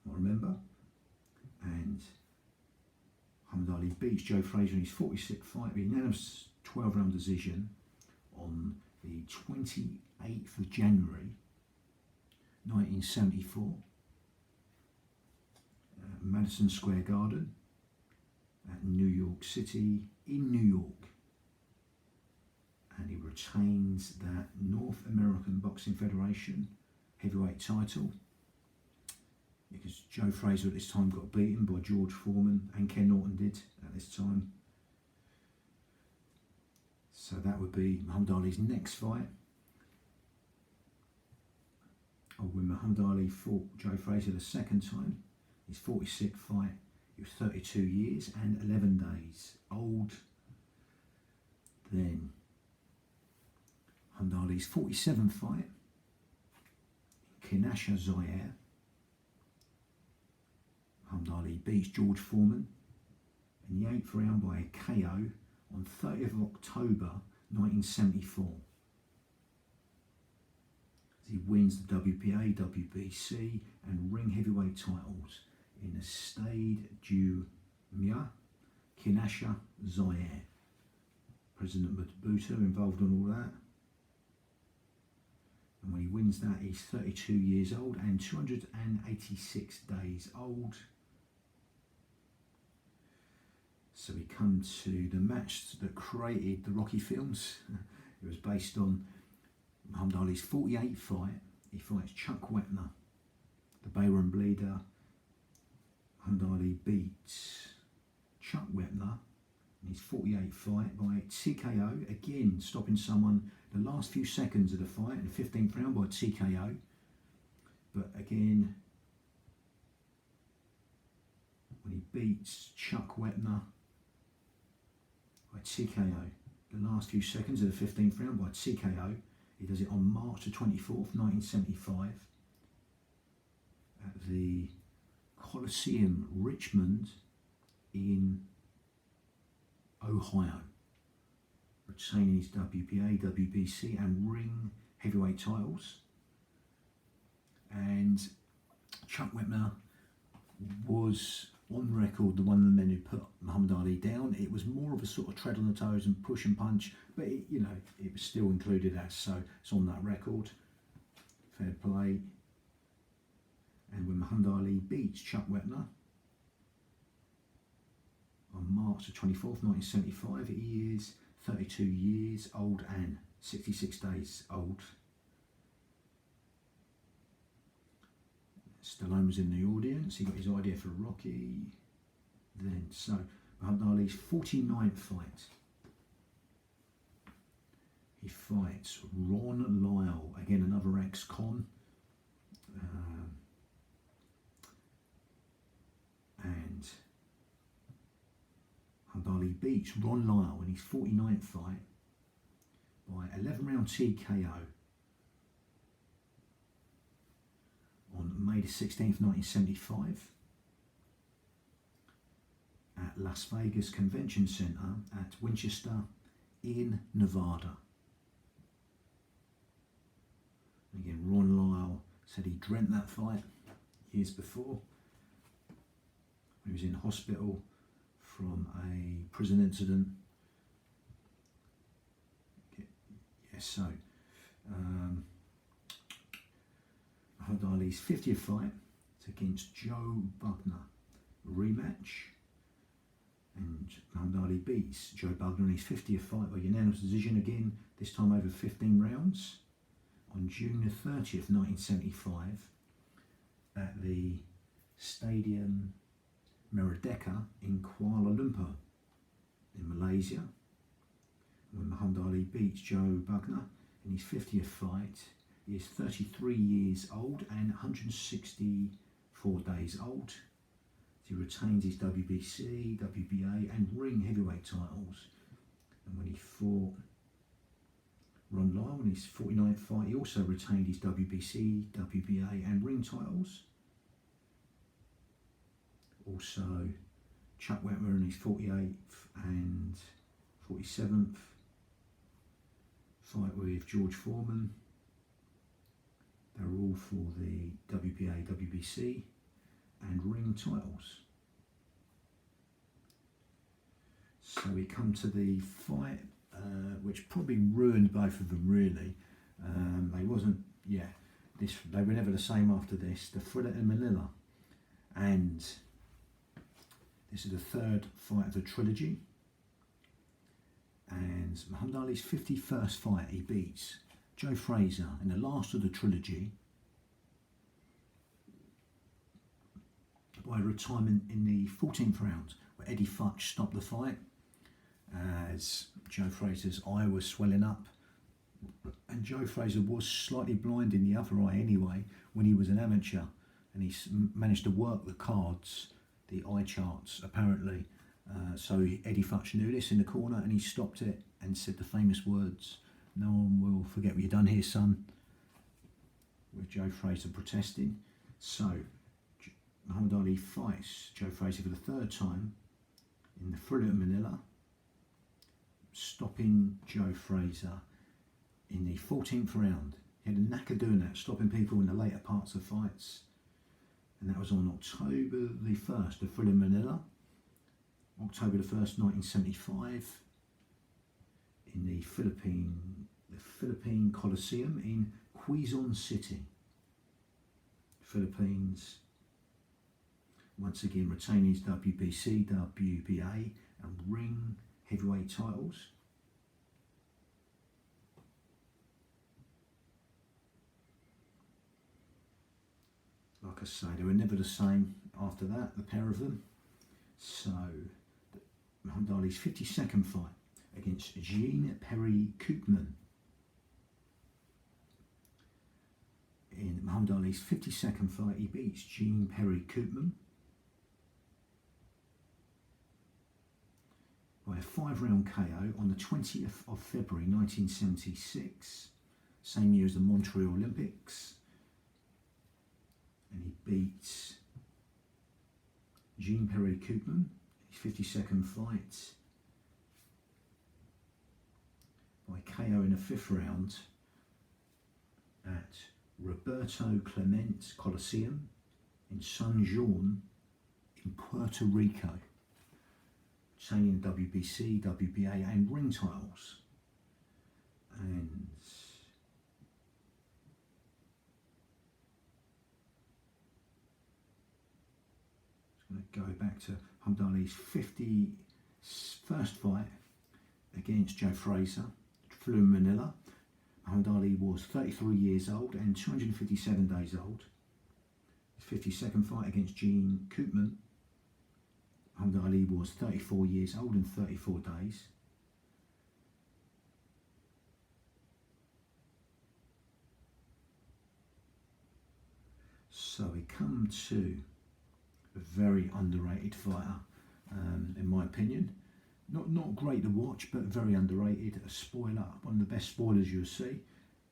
I remember. And Muhammad Ali beats Joe Frazier in his 46th fight by unanimous 12-round decision on the 28th of January 1974 at Madison Square Garden at New York City in New York. And he retains that North American Boxing Federation heavyweight title because Joe Frazier at this time got beaten by George Foreman and Ken Norton did at this time. So that would be Muhammad Ali's next fight. When Muhammad Ali fought Joe Frazier the second time, his 46th fight, he was 32 years and 11 days old. Then Muhammad Ali's 47th fight, Kinshasa, Zaire. Muhammad Ali beats George Foreman in the 8th round by a KO on 30th of October 1974. He wins the WPA, WBC and ring heavyweight titles in the Stade du Mia, Kinshasa, Zaire. President Mobutu involved in all that. And when he wins that, he's 32 years old and 286 days old. So we come to the match that created the Rocky films. It was based on Muhammad Ali's 48th fight. He fights Chuck Wepner, the Bayern Bleeder. Muhammad Ali beats Chuck Wepner in his 48th fight by TKO, again stopping someone the last few seconds of the fight in the 15th round by TKO. But again, when he beats Chuck Wepner by TKO, the last few seconds of the 15th round by TKO, he does it on March the 24th, 1975 at the Coliseum Richmond in Ohio, retaining his WPA, WBC and ring heavyweight titles. And Chuck Wepner was on record the one of the men who put Muhammad Ali down. It was more of a sort of tread on the toes and push and punch, but it, you know, it was still included as, so it's on that record. Fair play. And when Muhammad Ali beats Chuck Wepner on March the 24th, 1975, he is 32 years old and 66 days old. Stallone was in the audience. He got his idea for Rocky. Then, so Muhammad Ali's 49th fight. He fights Ron Lyle, again another ex-con. And Muhammad Ali beats Ron Lyle in his 49th fight by 11-round TKO on May the 16th, 1975 at Las Vegas Convention Center at Winchester in Nevada. Again, Ron Lyle said he dreamt that fight years before. when he was in hospital from a prison incident. Yes, so Muhammad Ali's 50th fight is against Joe Bugner, rematch, and Muhammad Ali beats Joe Bugner in his 50th fight by unanimous decision again, this time over 15 rounds, on June the 30th, 1975, at the Stadium Merdeka in Kuala Lumpur in Malaysia. When Muhammad Ali beats Joe Bugner in his 50th fight, he is 33 years old and 164 days old. He retains his WBC, WBA and ring heavyweight titles. And when he fought Ron Lyle in his 49th fight, he also retained his WBC, WBA and ring titles. Also Chuck Wetmer in his 48th and 47th fight with George Foreman. They were all for the WBA, WBC and ring titles. So we come to the fight, which probably ruined both of them really. They were never the same after this. The Thriller in Manila, and this is the third fight of the trilogy. And Muhammad Ali's 51st fight, he beats Joe Frazier in the last of the trilogy by retirement in the 14th round, where Eddie Futch stopped the fight as Joe Frazier's eye was swelling up, and Joe Frazier was slightly blind in the other eye anyway when he was an amateur, and he managed to work the cards, the eye charts apparently. So Eddie Futch knew this in the corner, and he stopped it and said the famous words, "No one will forget what you've done here, son," with Joe Frazier protesting. So Muhammad Ali fights Joe Frazier for the third time in the Thriller in Manila, stopping Joe Frazier in the 14th round. He had a knack of doing that, stopping people in the later parts of fights. And that was on October the 1st, the Thriller in Manila, October the 1st, 1975, in the Philippine Coliseum in Quezon City, Philippines. Once again retaining his WBC, WBA and ring heavyweight titles. Like I say, they were never the same after that, the pair of them. So Muhammad Ali's 52nd fight against Jean-Pierre Koopman. In Muhammad Ali's 52nd fight, he beats Jean-Pierre Koopman by a 5-round KO on the 20th of February 1976, same year as the Montreal Olympics. And he beats Jean-Pierre Koopman, his 52nd fight, by KO in the 5th round at Roberto Clemente Coliseum in San Juan in Puerto Rico, retaining WBC, WBA and ring titles. And I'm going to go back to Muhammad Ali's 51st fight against Joe Frazier, Thriller in Manila. Muhammad Ali was 33 years old and 257 days old. His 52nd fight against Jean Koopman, Muhammad Ali was 34 years old and 34 days. So we come to a very underrated fighter, in my opinion. Not great to watch, but very underrated. A spoiler, one of the best spoilers you'll see,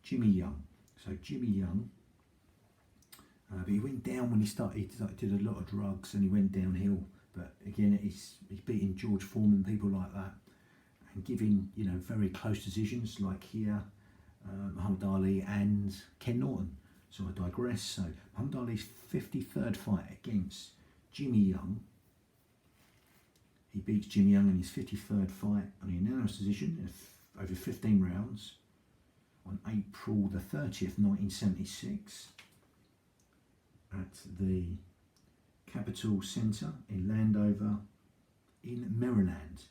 Jimmy Young. So Jimmy Young, but he went down when he did a lot of drugs, and he went downhill. But again, he's beating George Foreman, people like that, and giving very close decisions like here, Muhammad Ali and Ken Norton. So I digress. So Muhammad Ali's 53rd fight against Jimmy Young He beats Jim Young in his 53rd fight on a unanimous decision over 15 rounds on April the 30th, 1976 at the Capitol Centre in Landover in Maryland,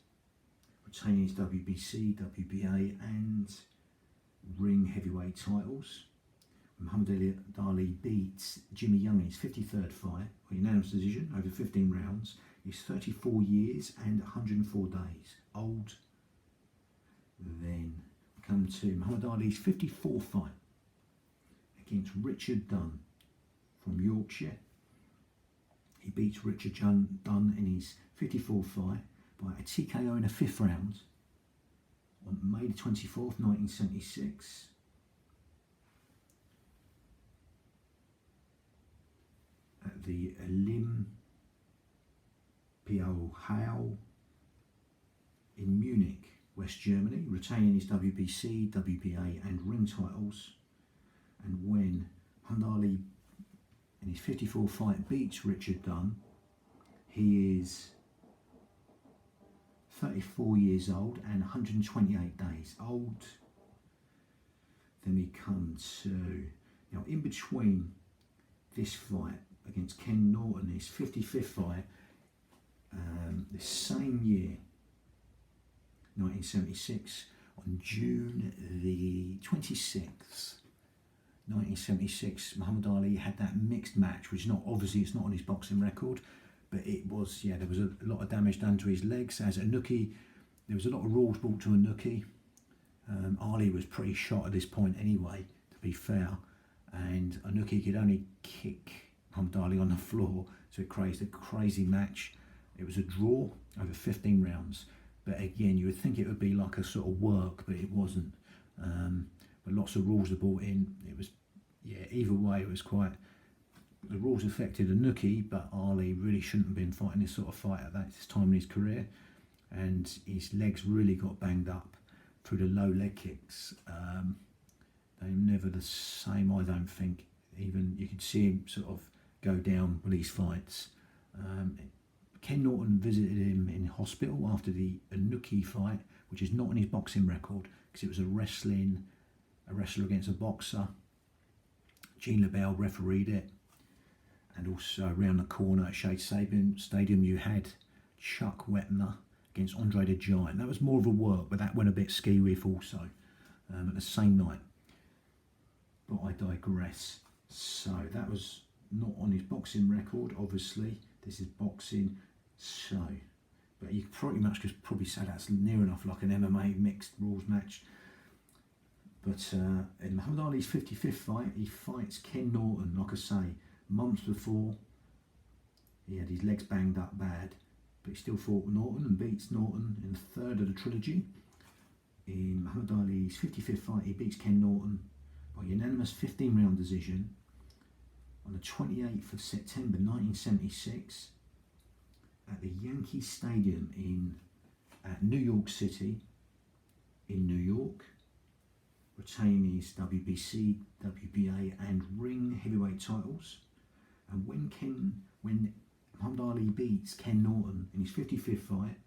retaining his WBC, WBA and ring heavyweight titles. Muhammad Ali beats Jimmy Young in his 53rd fight by unanimous decision over 15 rounds. He's 34 years and 104 days old. Then we come to Muhammad Ali's 54th fight against Richard Dunn from Yorkshire. He beats Richard Dunn in his 54th fight by a TKO in the 5th round on May the 24th, 1976. At the Olympiahalle in Munich, West Germany, retaining his WBC, WBA and ring titles. And when Muhammad Ali in his 54th fight beats Richard Dunn, he is 34 years old and 128 days old. Then we come to, now in between this fight against Ken Norton, his 55th fight, the same year, 1976, on June the 26th, 1976, Muhammad Ali had that mixed match, which it's not on his boxing record, but it was, there was a lot of damage done to his legs. As Anuki, there was a lot of rules brought to Anuki. Ali was pretty shot at this point anyway, to be fair, and Anuki could only kick Muhammad Ali on the floor, so it created a crazy match. It was a draw over 15 rounds, but again, you would think it would be like a sort of work, but it wasn't. But lots of rules were brought in. It was, either way, it was quite. The rules affected Anuki, but Ali really shouldn't have been fighting this sort of fight at this time in his career, and his legs really got banged up through the low leg kicks. They're never the same, I don't think. Even you could see him sort of go down with these fights. Ken Norton visited him in hospital after the Anuki fight, which is not in his boxing record because it was a wrestler against a boxer. Gene LaBelle refereed it, and also around the corner at Shea Stadium you had Chuck Wepner against Andre the Giant. That was more of a work, but that went a bit ski-whiff also at the same night. But I digress. So that was not on his boxing record, obviously. This is boxing, so. But you pretty much could probably say that's near enough like an MMA mixed rules match. But in Muhammad Ali's 55th fight, he fights Ken Norton, like I say, months before. He had his legs banged up bad, but he still fought Norton and beats Norton in the third of the trilogy. In Muhammad Ali's 55th fight, he beats Ken Norton by unanimous 15-round decision on the 28th of September 1976 at the Yankee Stadium at New York City in New York, retaining his WBC, WBA and ring heavyweight titles. And when Muhammad Ali beats Ken Norton in his 55th fight,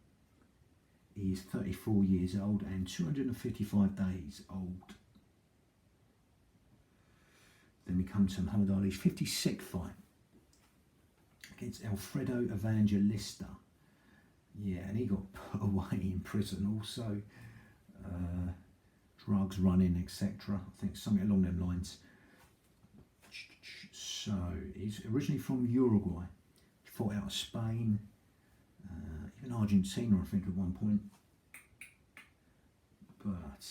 he is 34 years old and 255 days old. Then we come to Muhammad Ali's 56th fight against Alfredo Evangelista. And he got put away in prison also. Drugs running, etc. I think something along them lines. So he's originally from Uruguay. He fought out of Spain, even Argentina, I think, at one point. But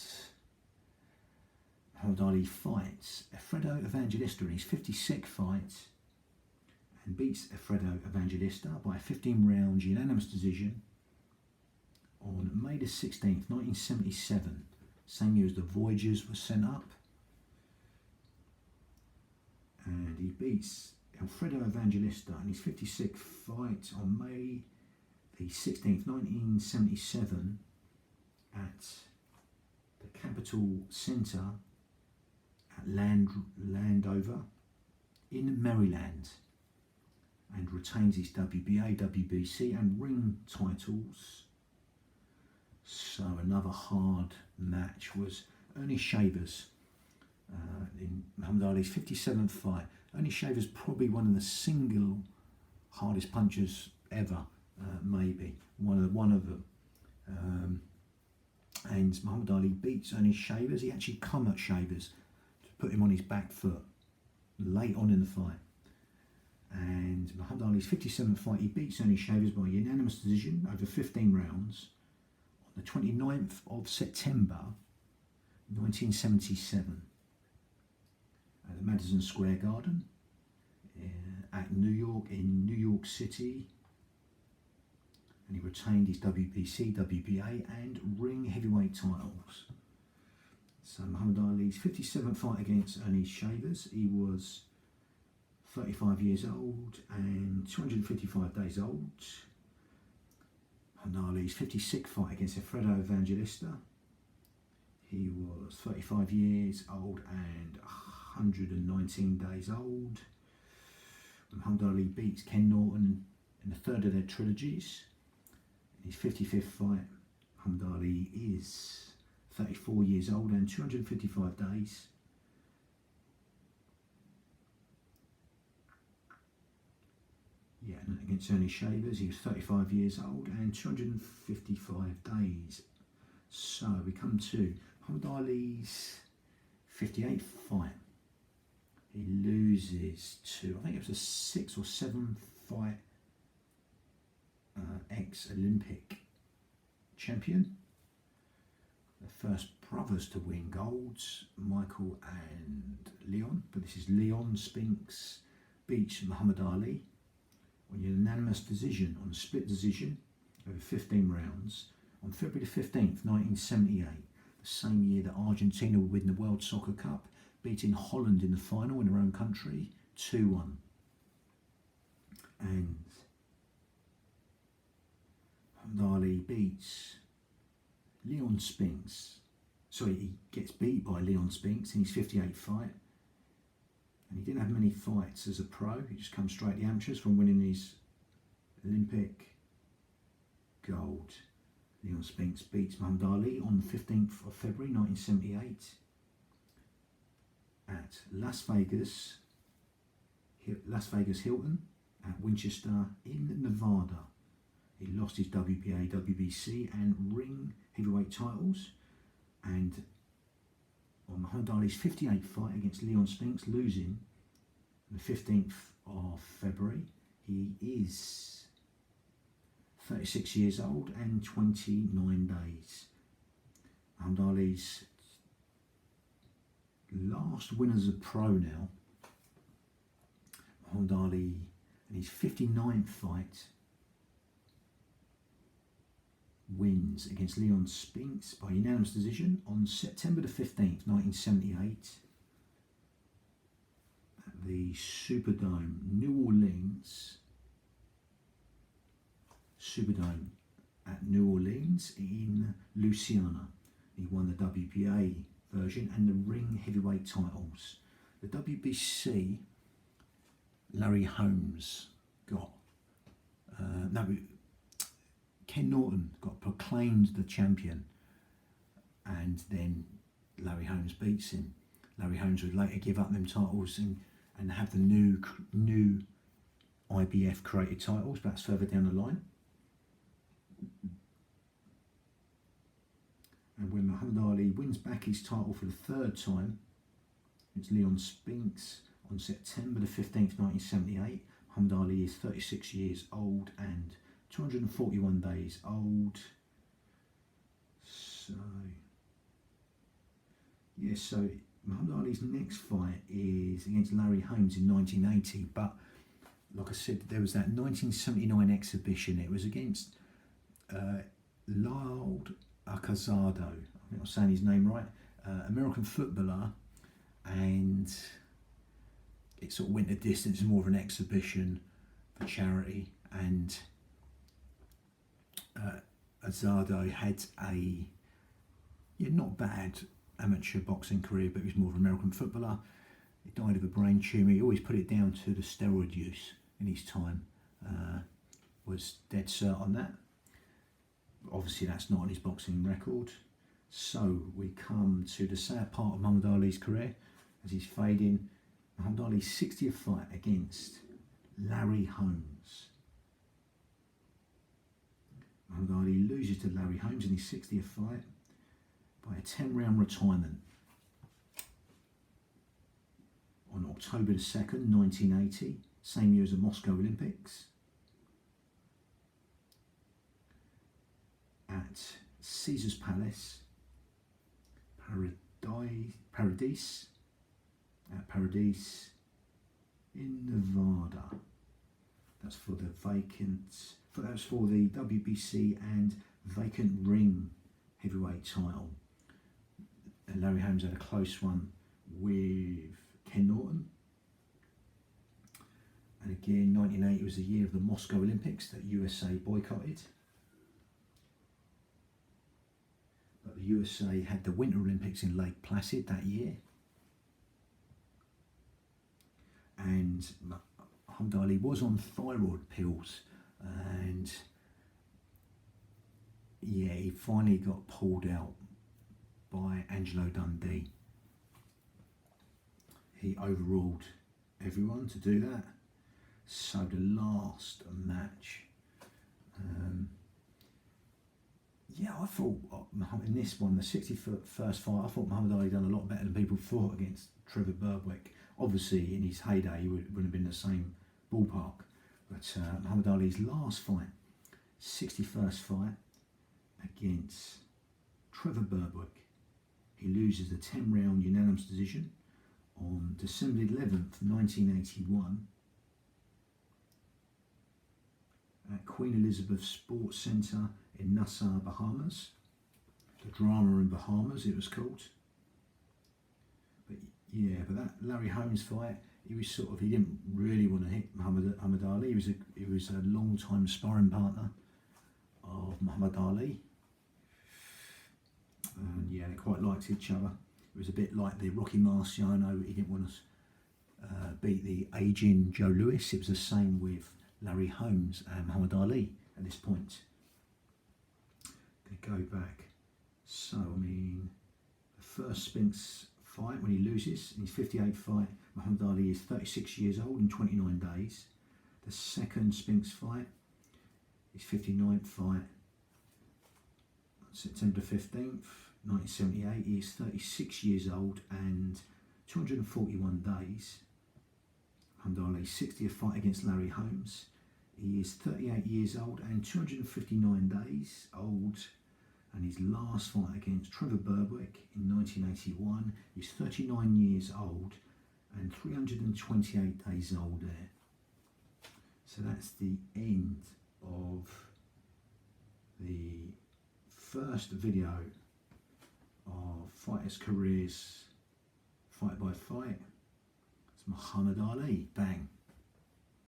Muhammad Ali fights Alfredo Evangelista in his 56th fight and beats Alfredo Evangelista by a 15-round unanimous decision on May the 16th, 1977. Same year as the Voyagers were sent up. And he beats Alfredo Evangelista in his 56th fight on May the 16th, 1977 at the Capitol Centre at Landover in Maryland. and retains his WBA, WBC and ring titles. So another hard match was Ernie Shavers in Muhammad Ali's 57th fight. Ernie Shavers probably one of the single hardest punchers ever, maybe one of them. And Muhammad Ali beats Ernie Shavers. He actually come at Shavers to put him on his back foot late on in the fight. And Muhammad Ali's 57th fight, he beats Sonny Shavers by unanimous decision over 15 rounds on the 29th of September 1977 at the Madison Square Garden at New York City. And he retained his WBC, WBA and ring heavyweight titles. So Muhammad Ali's 57th fight against Ernie Shavers, he was 35 years old and 255 days old. Muhammad Ali's 56th fight against Alfredo Evangelista, he was 35 years old and 119 days old. Muhammad Ali beats Ken Norton in the third of their trilogies. In his 55th fight, Muhammad Ali is 34 years old and 255 days. Yeah, and against Sonny Shavers, he was 35 years old and 255 days. So we come to Muhammad Ali's 58th fight. He loses to, I think it was a 6 or 7 fight ex-Olympic champion. The first brothers to win golds, Michael and Leon. But this is Leon Spinks beats Muhammad Ali on unanimous decision, on a split decision over 15 rounds on February the 15th, 1978, the same year that Argentina would win the World Soccer Cup, beating Holland in the final in their own country, 2-1. And Muhammad Ali beats Leon Spinks. Sorry, he gets beat by Leon Spinks in his 58th fight. And he didn't have many fights as a pro. He just comes straight to the amateurs from winning his Olympic gold. Leon Spinks beats Muhammad Ali on the 15th of February 1978 at Las Vegas Hilton at Winchester in Nevada. He lost his WBA, WBC and ring heavyweight titles, and on Muhammad Ali's 58th fight against Leon Spinks, losing on the 15th of February, he is 36 years old and 29 days. Muhammad Ali's last win as a pro now. Muhammad Ali in his 59th fight wins against Leon Spinks by unanimous decision on September the 15th, 1978 at the Superdome, New Orleans. Superdome at New Orleans in Louisiana. He won the WBA version and the ring heavyweight titles. The WBC, Larry Holmes got Ken Norton got proclaimed the champion, and then Larry Holmes beats him. Larry Holmes would later give up them titles and have the new IBF created titles, but that's further down the line. And when Muhammad Ali wins back his title for the third time, it's Leon Spinks on September the 15th, 1978. Muhammad Ali is 36 years old and 241 days old. So, yeah, so Muhammad Ali's next fight is against Larry Holmes in 1980. But, like I said, there was that 1979 exhibition. It was against Lyle Acazado, I think I'm saying his name right, American footballer, and it sort of went the distance, more of an exhibition for charity. And Azardo had a not bad amateur boxing career, but he was more of an American footballer. He died of a brain tumour. He always put it down to the steroid use in his time. was dead cert on that. Obviously that's not on his boxing record. So we come to the sad part of Muhammad Ali's career as he's fading. Muhammad Ali's 60th fight against Larry Holmes. Muhammad Ali loses to Larry Holmes in his 60th fight by a 10-round retirement on October the 2nd, 1980, same year as the Moscow Olympics, at Caesar's Palace, Paradise in Nevada. That's for the that's for the WBC and vacant ring heavyweight title. And Larry Holmes had a close one with Ken Norton. And again, 1980 was the year of the Moscow Olympics that USA boycotted. But the USA had the Winter Olympics in Lake Placid that year. And Muhammad Ali was on thyroid pills, and yeah, he finally got pulled out by Angelo Dundee. He overruled everyone to do that. So the last match, I thought in this one, the 61st fight, I thought Muhammad Ali done a lot better than people thought against Trevor Berbick. Obviously, in his heyday, he wouldn't have been the same ballpark. But Muhammad Ali's last fight, 61st fight against Trevor Berbick, he loses a 10-round unanimous decision on December 11th, 1981 at Queen Elizabeth Sports Centre in Nassau, Bahamas. The Drama in Bahamas, it was called. But that Larry Holmes fight, he didn't really want to hit Muhammad Ali. He was a long-time sparring partner of Muhammad Ali. And yeah, they quite liked each other. It was a bit like the Rocky Marciano. He didn't want to beat the aging Joe Louis. It was the same with Larry Holmes and Muhammad Ali at this point. They go back. So, the first Spinks fight when he loses in his 58th fight, Muhammad Ali is 36 years old in 29 days. The second Spinks fight, his 59th fight, September 15th, 1978, he is 36 years old and 241 days. Muhammad Ali's 60th fight against Larry Holmes, he is 38 years old and 259 days old. And his last fight against Trevor Berbick in 1981, he's 39 years old and 328 days old there. So that's the end of the first video of fighters' careers, fight by fight. It's Muhammad Ali, bang.